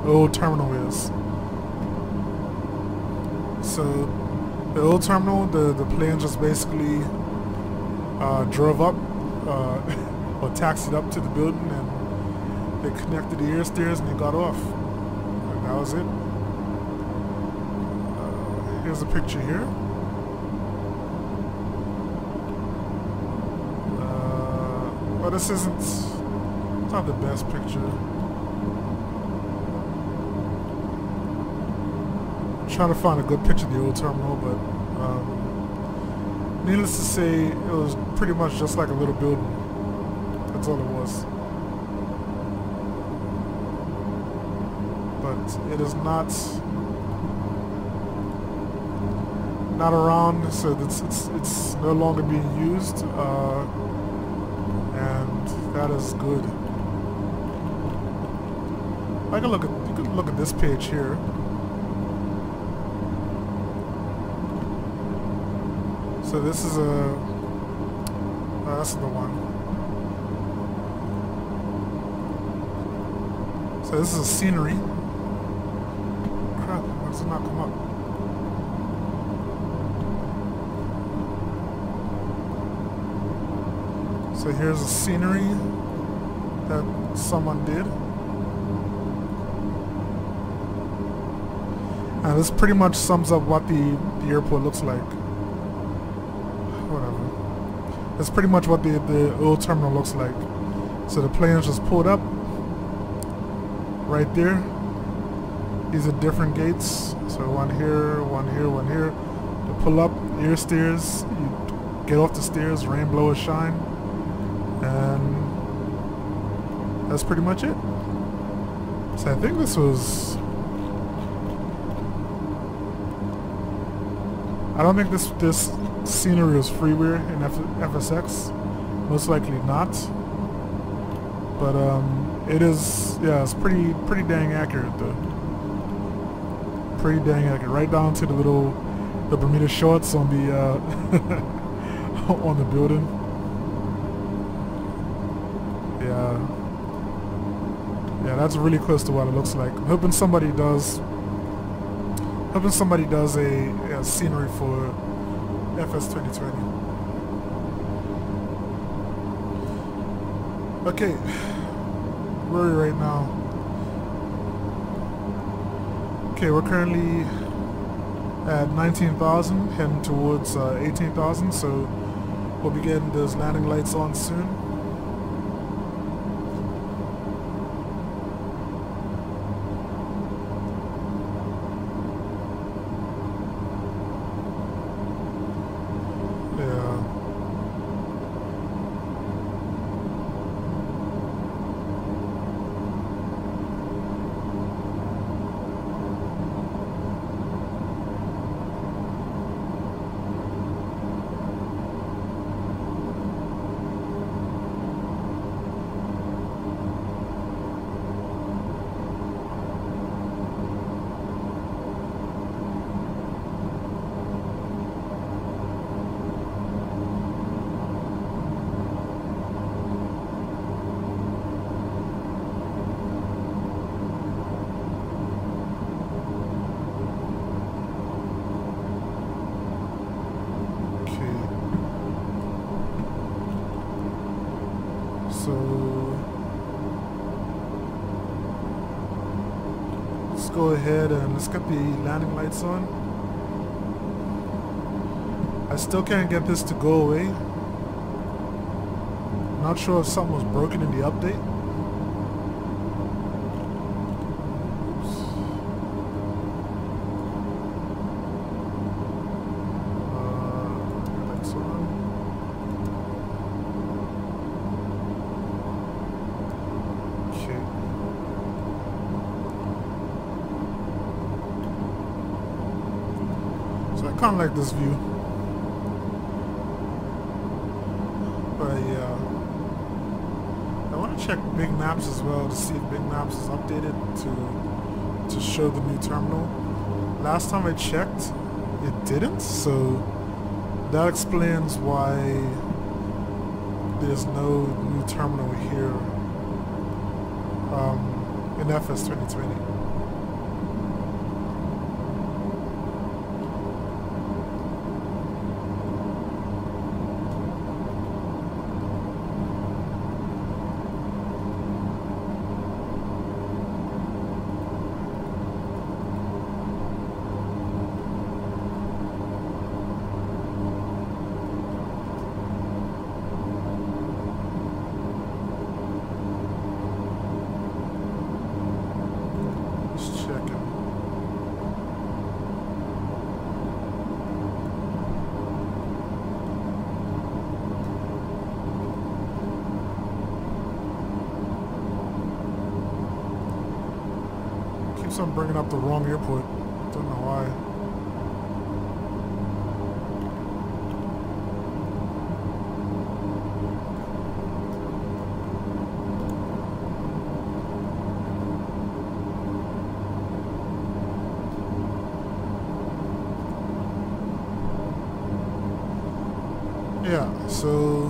old terminal is. So the old terminal, the plane just basically drove up or taxied up to the building, and they connected the air stairs and they got off. And that was it. Here's a picture here. But this isn't, it's not the best picture. I'm trying to find a good picture of the old terminal, but needless to say, it was pretty much just like a little building. That's all it was. But it is not around, so it's no longer being used, and that is good. You can look at this page here. So this is that's the one. So this is a scenery. Crap, why does it not come up? So here's a scenery that someone did. And this pretty much sums up what the airport looks like. Whatever. That's pretty much what the old terminal looks like. So the planes just pulled up right there. These are different gates. So one here, one here, one here. You pull up, air stairs, you get off the stairs, rain, blow, or shine. And that's pretty much it. So I think this was, I don't think this scenery was freeware in FSX. Most likely not. But it is, yeah, it's pretty dang accurate though. Pretty dang accurate, right down to the Bermuda shorts on the on the building. Yeah, that's really close to what it looks like. I'm hoping somebody does a scenery for FS 2020. Okay, where are we right now? Okay, we're currently at 19,000, heading towards 18,000, so we'll be getting those landing lights on soon. So let's go ahead and let's get the landing lights on. I still can't get this to go away. Not sure if something was broken in the update. Lights on. Okay. So I kind of like this view. But yeah, I want to check Big Maps as well to see if Big Maps is updated to show the new terminal. Last time I checked, it didn't, so that explains why there's no new terminal here in FS 2020. I'm bringing up the wrong airport. Don't know why. Yeah, so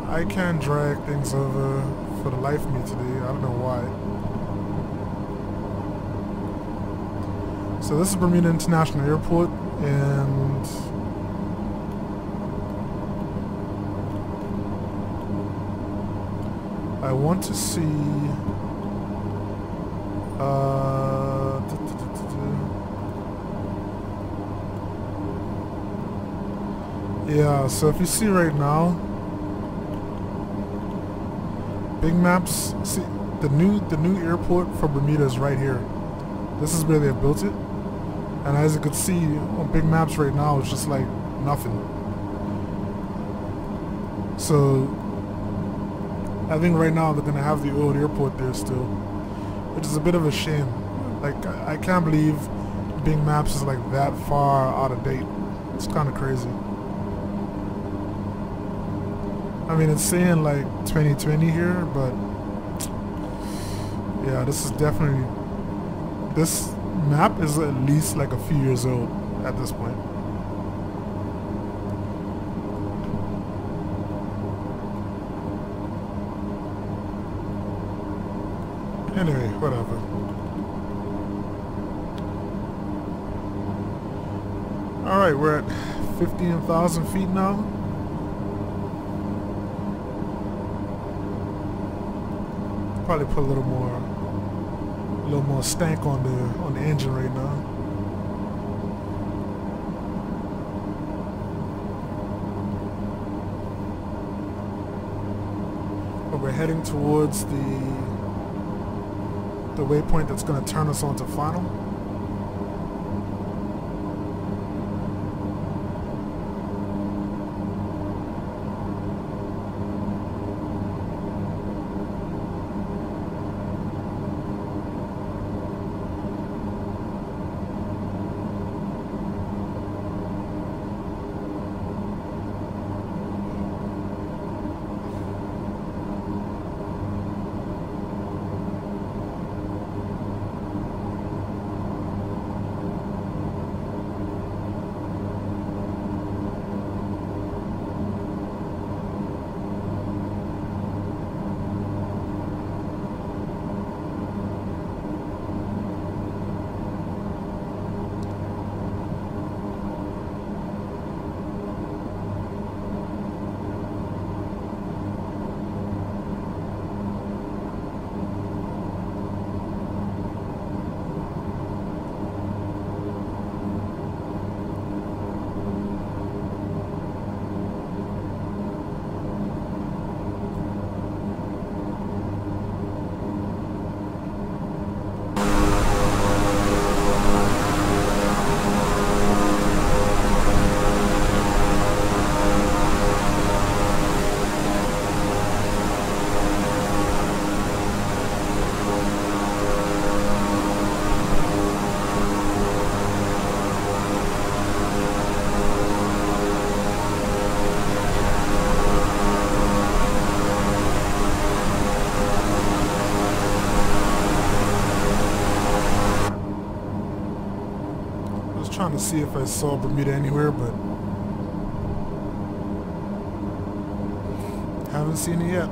I can't drag things over for the life of me today. I don't know why. So this is Bermuda International Airport, and I want to see yeah, so if you see right now, Big Maps, see the new airport for Bermuda is right here. This is where they have built it, and as you can see on Big Maps right now, it's just like nothing. So I think right now they're gonna have the old airport there still, which is a bit of a shame. Like I can't believe Big Maps is like that far out of date. It's kind of crazy. I mean, it's saying like 2020 here, but yeah, this is definitely, this map is at least like a few years old at this point. Anyway, whatever. Alright, we're at 15,000 feet now. Probably put a little more stank on the engine right now. But we're heading towards the waypoint that's going to turn us on to final. trying to see if I saw Bermuda anywhere, but haven't seen it yet.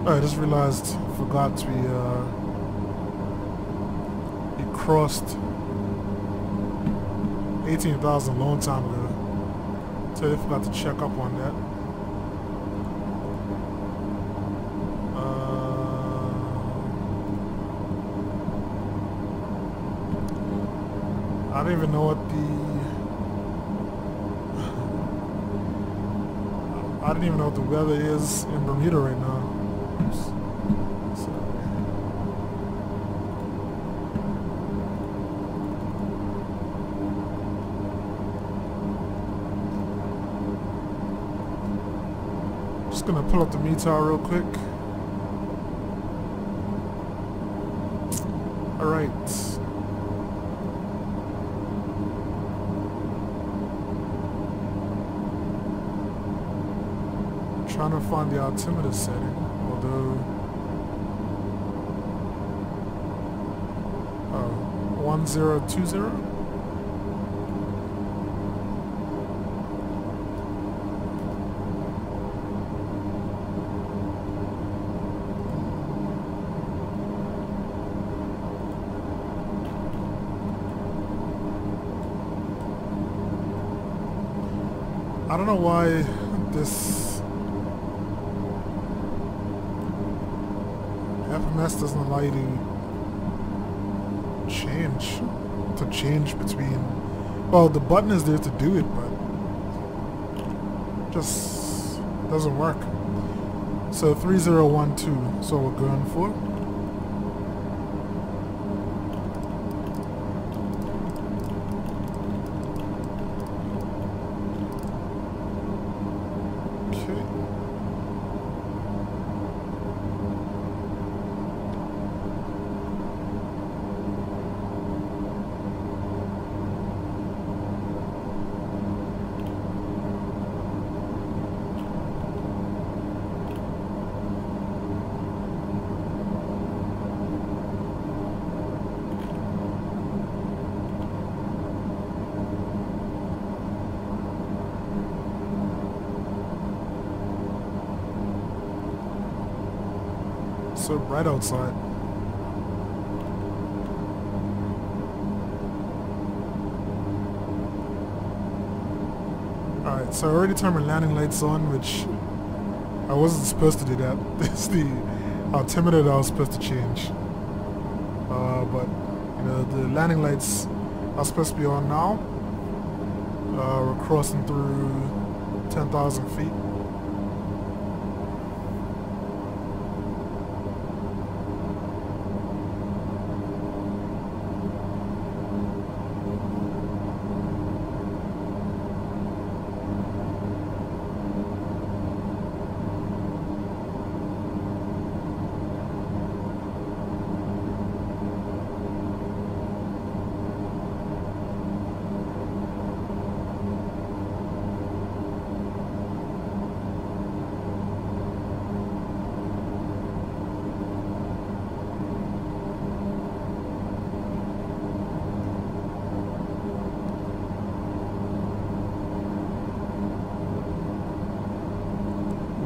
I just realized, forgot we crossed 18,000 a long time ago. So I forgot to check up on that. I don't even know what I don't even know what the weather is in Bermuda right now. Just gonna pull up the METAR real quick. Alright. Trying to find the altimeter setting, although 1020. I don't know why this FMS doesn't allow you to change between, well, the button is there to do it, but just doesn't work. So 3012 is what we're going for. So bright outside. Alright, so I already turned my landing lights on, which I wasn't supposed to do that. It's the altimeter that I was supposed to change. But you know, the landing lights are supposed to be on now. We're crossing through 10,000 feet.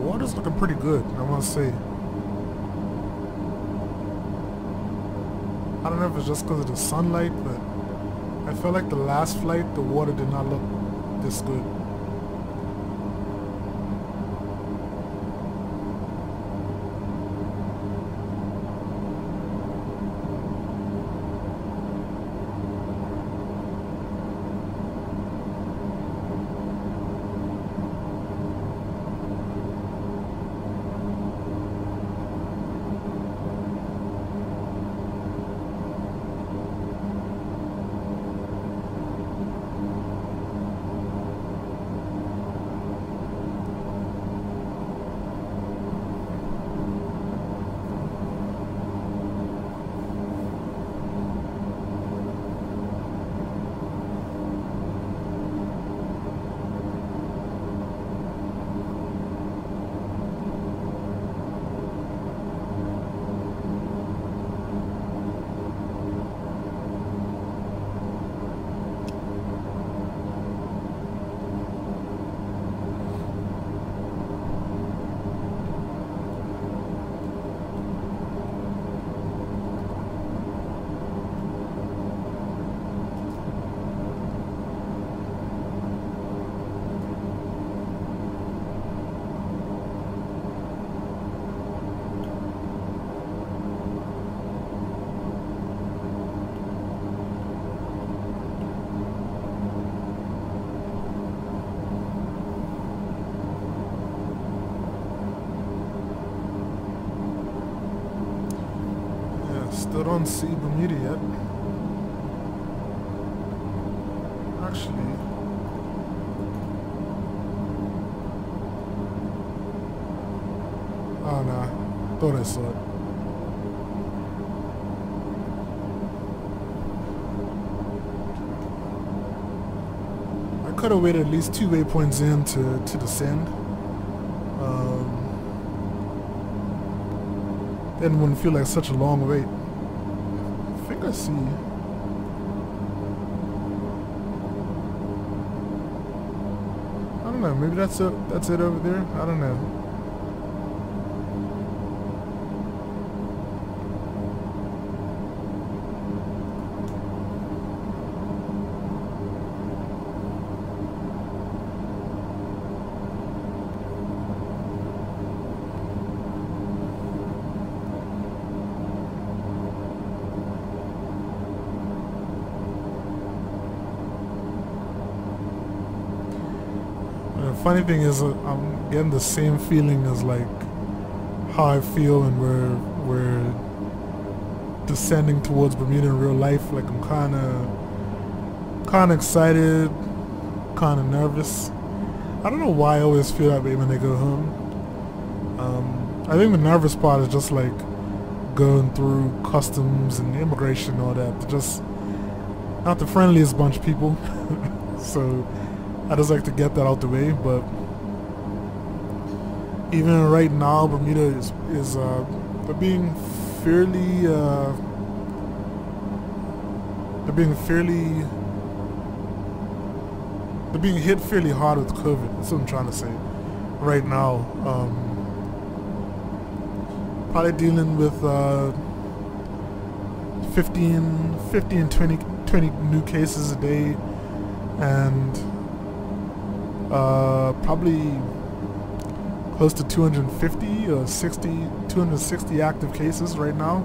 Water's looking pretty good, I want to say. I don't know if it's just because of the sunlight, but I felt like the last flight, the water did not look this good. Still don't see Bermuda yet. Actually, oh nah, thought I saw it. I could have waited at least 2 waypoints in to descend. Then wouldn't feel like such a long wait. I think I see. I don't know. Maybe that's it over there. I don't know. The funny thing is, I'm getting the same feeling as like how I feel when we're descending towards Bermuda in real life. Like I'm kind of excited, kind of nervous. I don't know why I always feel that way when I go home. I think the nervous part is just like going through customs and immigration and all that. They're just not the friendliest bunch of people. So I just like to get that out the way. But even right now, Bermuda is they're being fairly hit fairly hard with COVID. That's what I'm trying to say. Right now, probably dealing with 15, 20 new cases a day, and probably close to 250 or 260 active cases right now.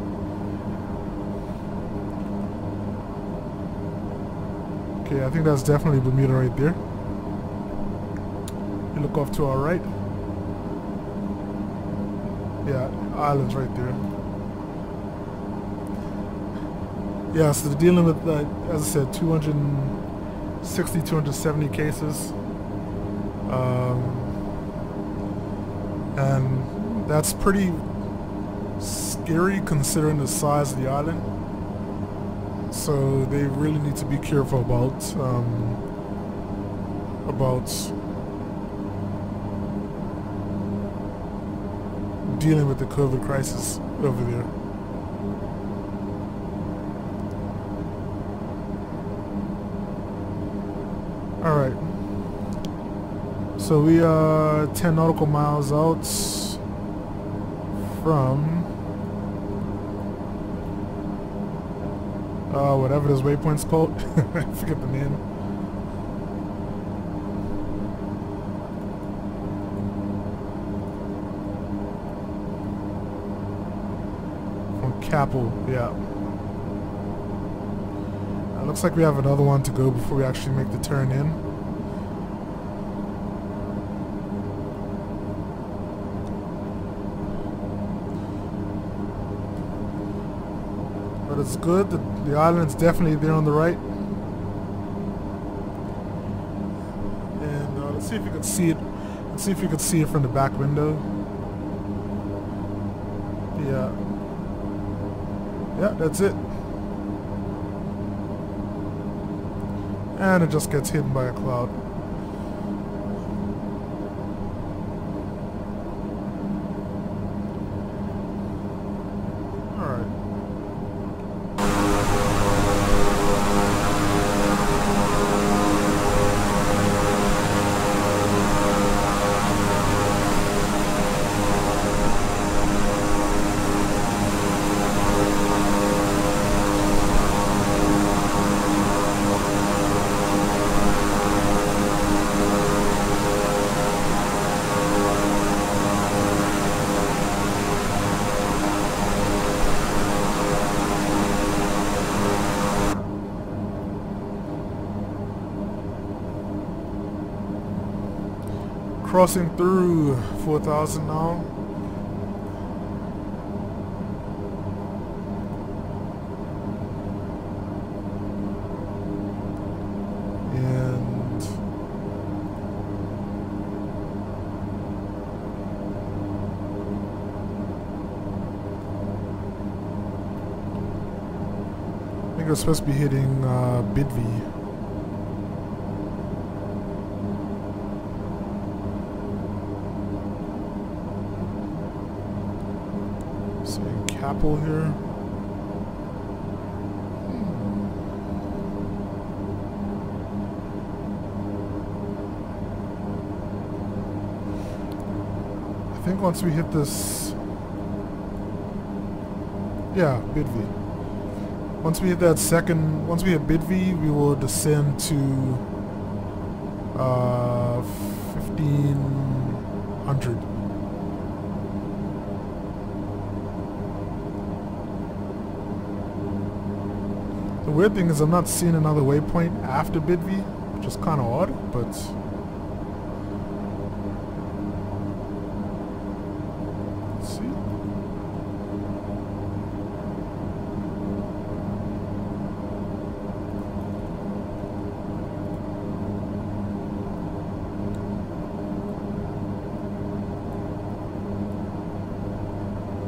Okay, I think that's definitely Bermuda right there. You look off to our right. Yeah, island's right there. Yeah, so they're dealing with, as I said, 260, 270 cases. And that's pretty scary considering the size of the island. So they really need to be careful about dealing with the COVID crisis over there. Alright. So we are 10 nautical miles out from whatever this waypoint's called. I forget the name. From Capel, yeah. Looks like we have another one to go before we actually make the turn in. But it's good. The island's definitely there on the right. And let's see if you can see it. Let's see if you can see it from the back window. Yeah. Yeah, that's it. And it just gets hidden by a cloud. Crossing through 4,000 now. think we're supposed to be hitting bid V. Seeing Capel here. I think once we hit this, yeah, bid V. Once we hit that second, once we hit bid V, we will descend to 1500. The weird thing is I'm not seeing another waypoint after bid V, which is kind of odd, but let's see.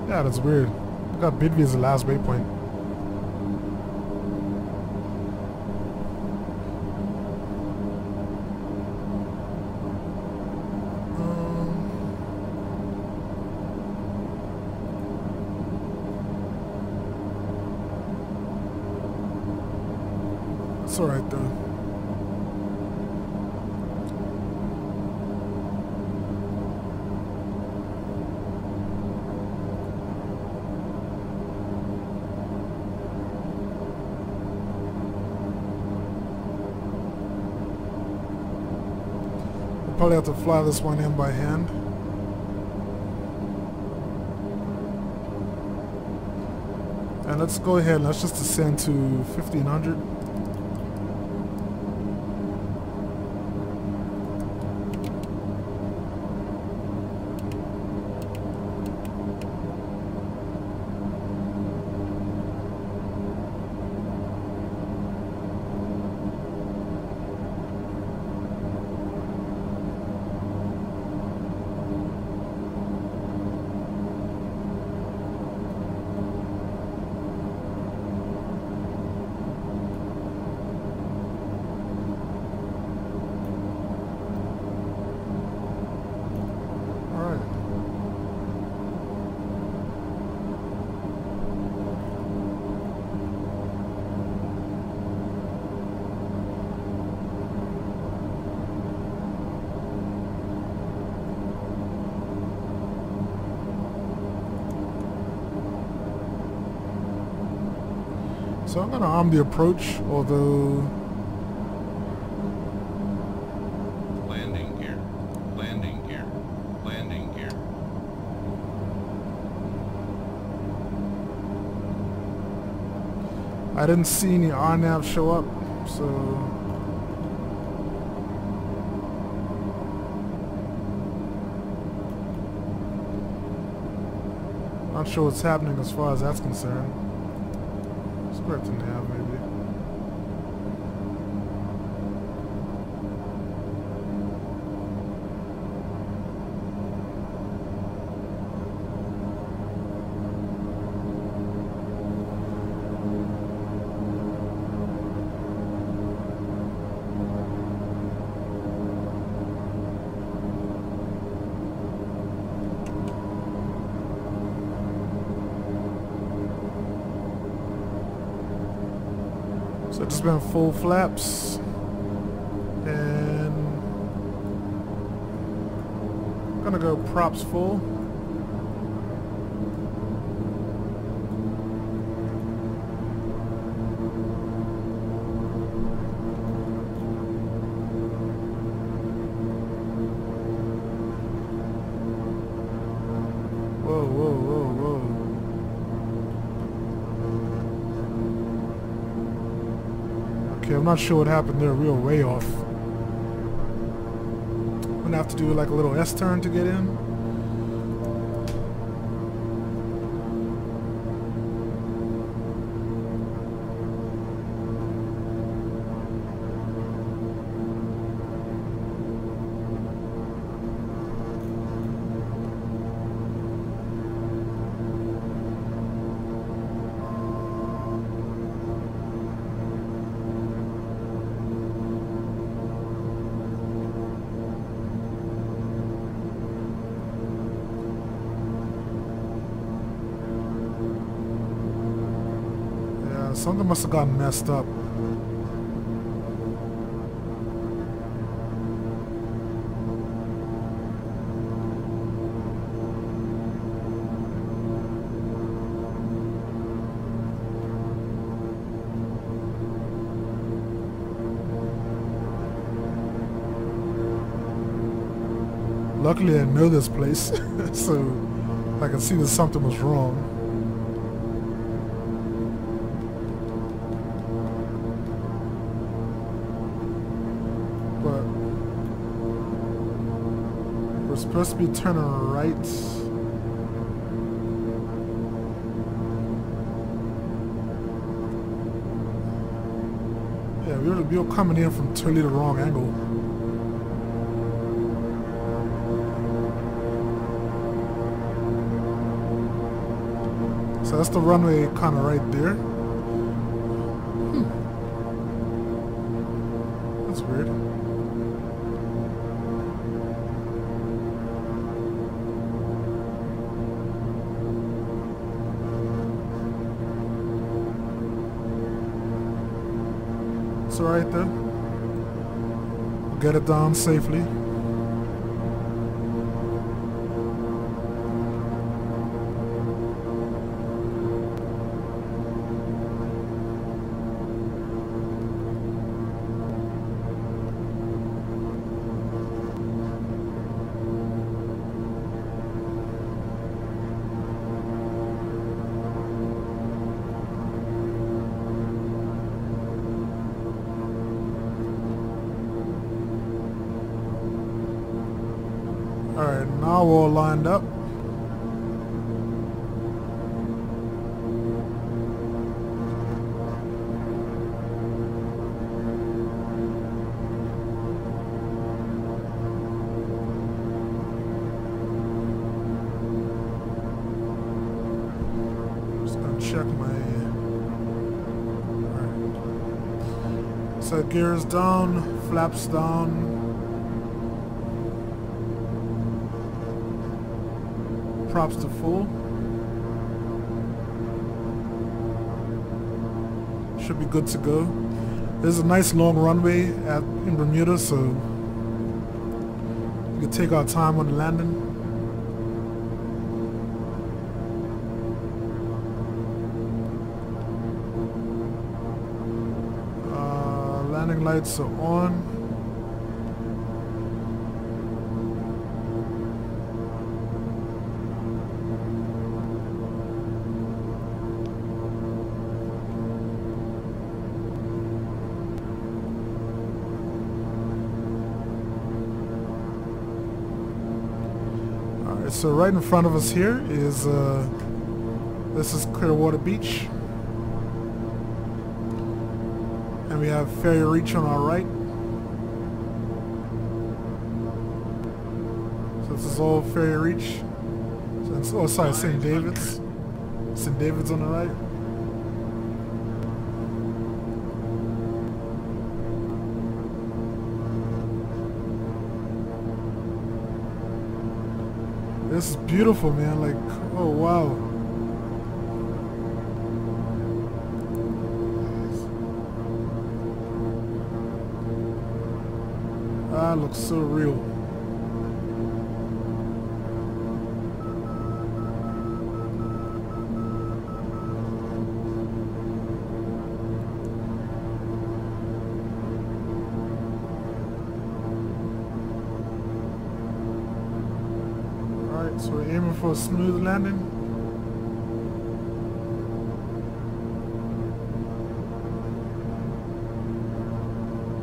Yeah, that's weird. I got bid V as the last waypoint. It's alright though. We'll probably have to fly this one in by hand. And let's go ahead and let's just descend to 1500. So I'm going to arm the approach, although... Landing gear. Landing gear. Landing gear. I didn't see any RNAV show up, so... Not sure what's happening as far as that's concerned. Script in half, maybe. So it's just been full flaps, and I'm gonna go props full. Whoa, whoa, whoa, whoa. Okay, I'm not sure what happened there. We were way off. I'm gonna have to do like a little S-turn to get in. Something must have gotten messed up. Luckily I know this place, so I can see that something was wrong. But we're supposed to be turning right. Yeah, we were coming in from totally the wrong angle. So that's the runway kind of right there. That's weird. It's alright though. We'll get it down safely. Alright, now we're all lined up. Just gonna check my... Alright. So gears down, flaps down. Props to full. Should be good to go. There's a nice long runway in Bermuda, so we can take our time on the landing. Landing lights are on. So right in front of us here is this is Clearwater Beach, and we have Ferry Reach on our right. So this is all Ferry Reach. So it's, oh, sorry, St. David's. St. David's on the right. This is beautiful, man. Like, oh wow. That looks so real. So we're aiming for a smooth landing.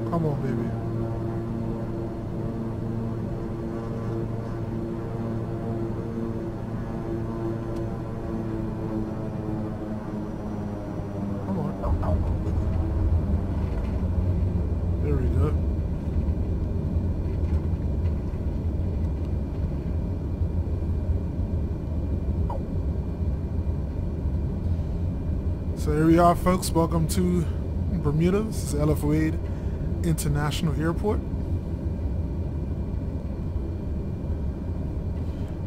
Come on, baby. Come on. There we go. So here we are, folks. Welcome to Bermuda. This is LF Wade International Airport.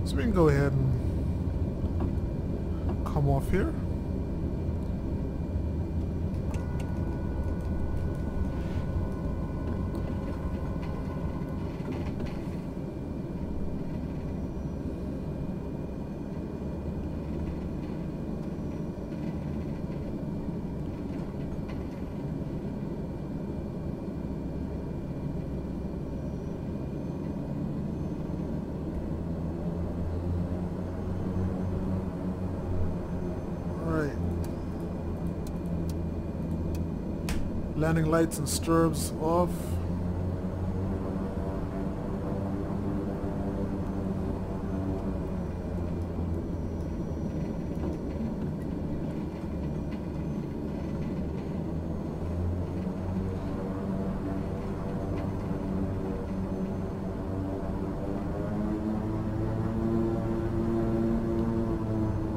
So we can go ahead and come off here. landing lights and stirrups off.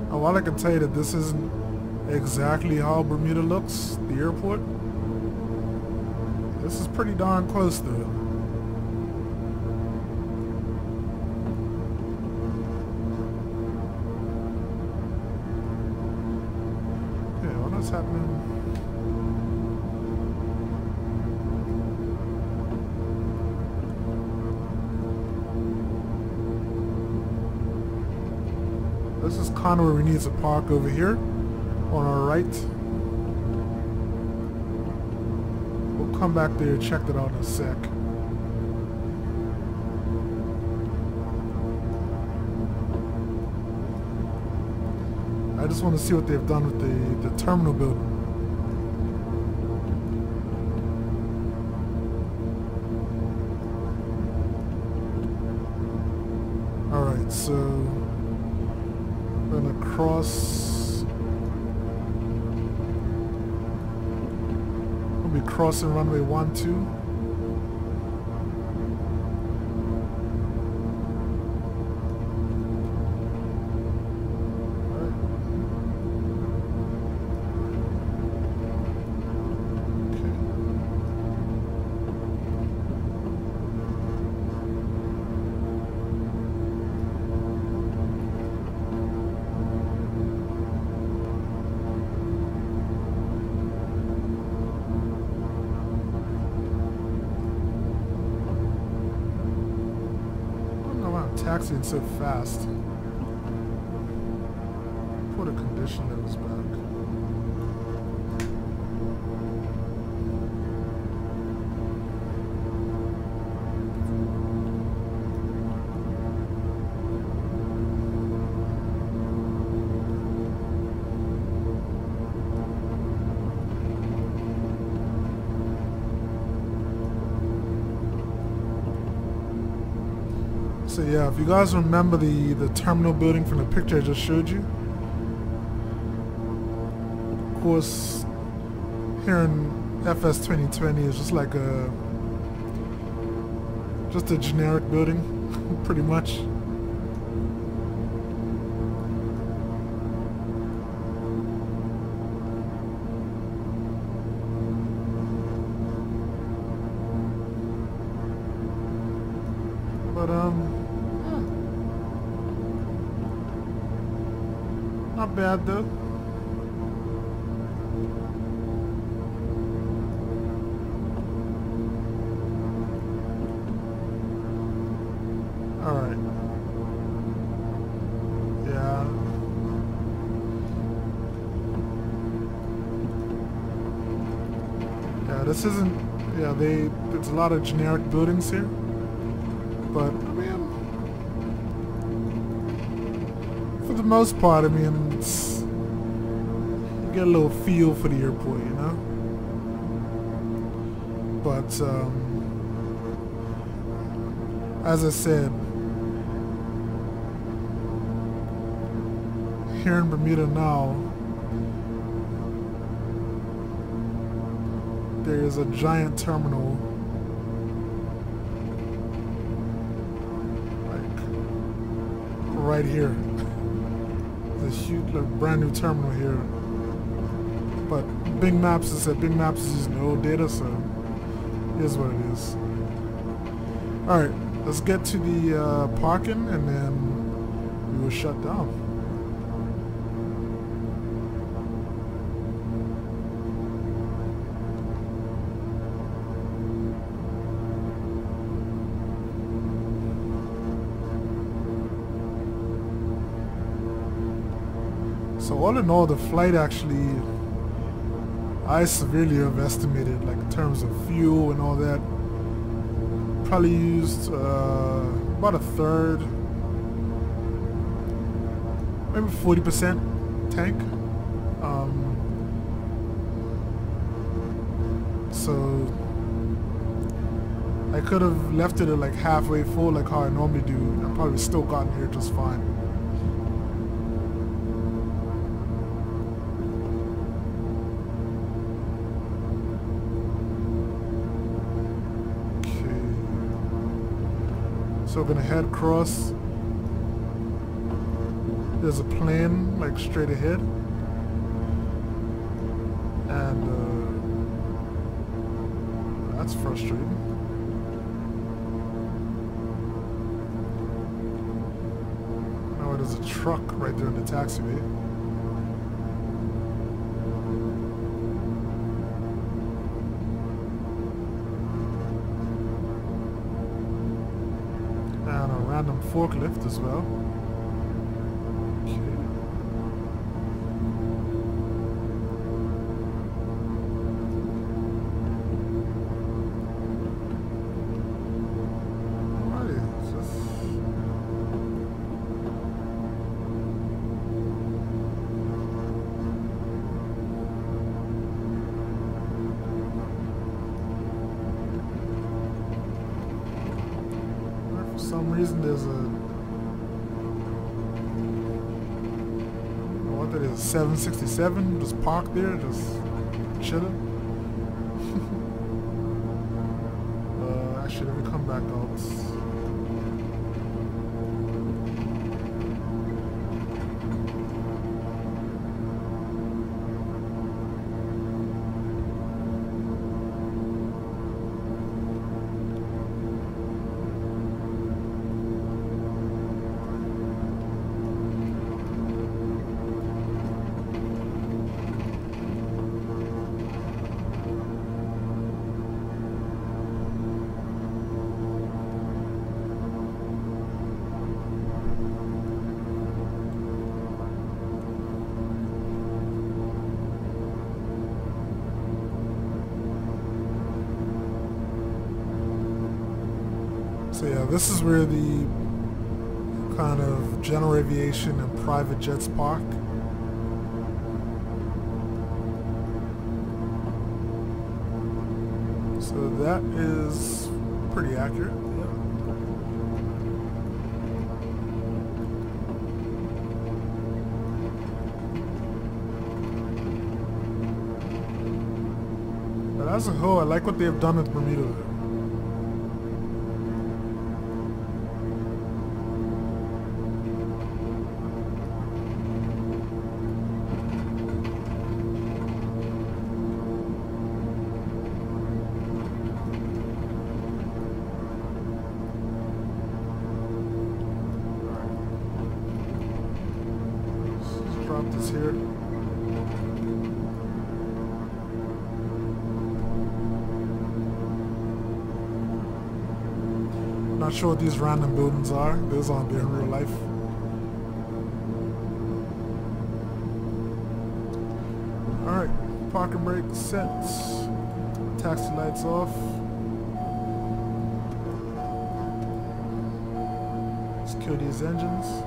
While I can tell you that this isn't exactly how Bermuda looks, the airport, this is pretty darn close to it. Okay, what's happening? This is kind of where we need to park over here on our right. We'll come back there and check that out in a sec. I just want to see what they've done with the terminal building. Alright, so I'm gonna cross. We'll be crossing runway 12. Taxiing so fast. What a condition that was back. So yeah, if you guys remember the terminal building from the picture I just showed you, of course, here in FS 2020 is just like just a generic building, pretty much. But not bad though. Alright. Yeah. Yeah, this isn't, yeah, there's a lot of generic buildings here. But, I mean, for the most part, I mean, you get a little feel for the airport, you know? But, as I said, here in Bermuda now, there is a giant terminal right here. There's a huge, like, brand new terminal here. But Bing Maps is using old data, so here's what it is. Alright, let's get to the parking and then we will shut down. So all in all, the flight actually, I severely overestimated, like in terms of fuel and all that. Probably used about a third, maybe 40% tank. So I could have left it at like halfway full like how I normally do. I probably still gotten here just fine. Okay. So we're gonna head across. There's a plane like straight ahead. And that's frustrating. Oh, there's a truck right there in the taxiway. And a random forklift as well. For some reason there's a what that is, 767 just parked there, just chilling. Actually, let me come back out. So yeah, this is where the kind of general aviation and private jets park. So that is pretty accurate. Yeah. But as a whole, I like what they have done with Bermuda. Drop this here. Not sure what these random buildings are. Those aren't there in real life. Alright, parking brake set. Taxi lights off. Secure these engines.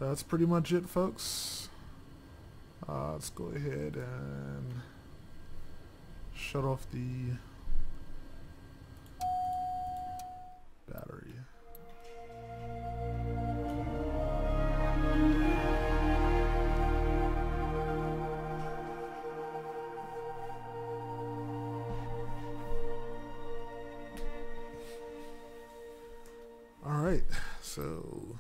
That's pretty much it, folks. Let's go ahead and shut off the battery. All right, so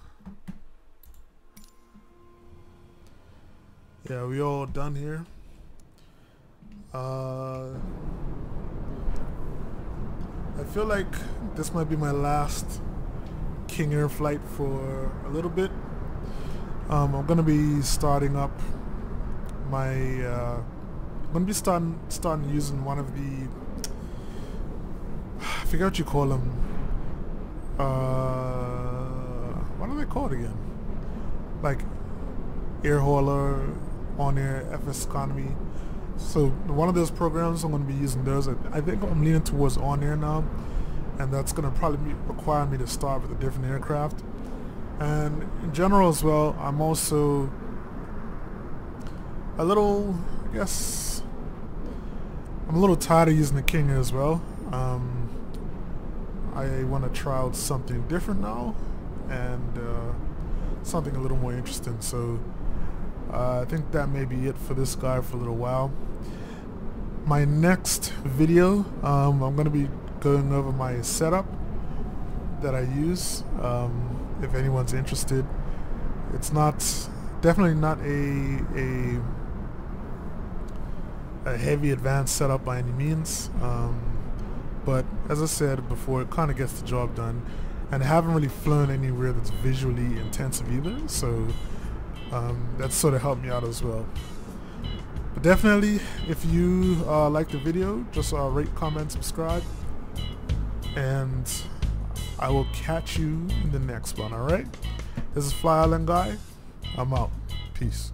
yeah, we all done here. I feel like this might be my last King Air flight for a little bit. I'm gonna be starting up my. I'm gonna be starting using one of the. I forget what you call them. what are they called again? Like air hauler, on air, FS economy. So one of those programs I'm going to be using those. I think I'm leaning towards on air now, and that's going to probably require me to start with a different aircraft. And in general as well, I'm also a little, I guess, I'm a little tired of using the King Air as well. I want to try out something different now, and something a little more interesting. So I think that may be it for this guy for a little while. My next video, I'm going to be going over my setup that I use. If anyone's interested, it's definitely not a heavy advanced setup by any means, but as I said before, it kind of gets the job done, and I haven't really flown anywhere that's visually intensive either, so that sort of helped me out as well. But definitely, if you like the video, just rate, comment, subscribe, and I will catch you in the next one. Alright, this is FlyIslandGuy. I'm out. Peace.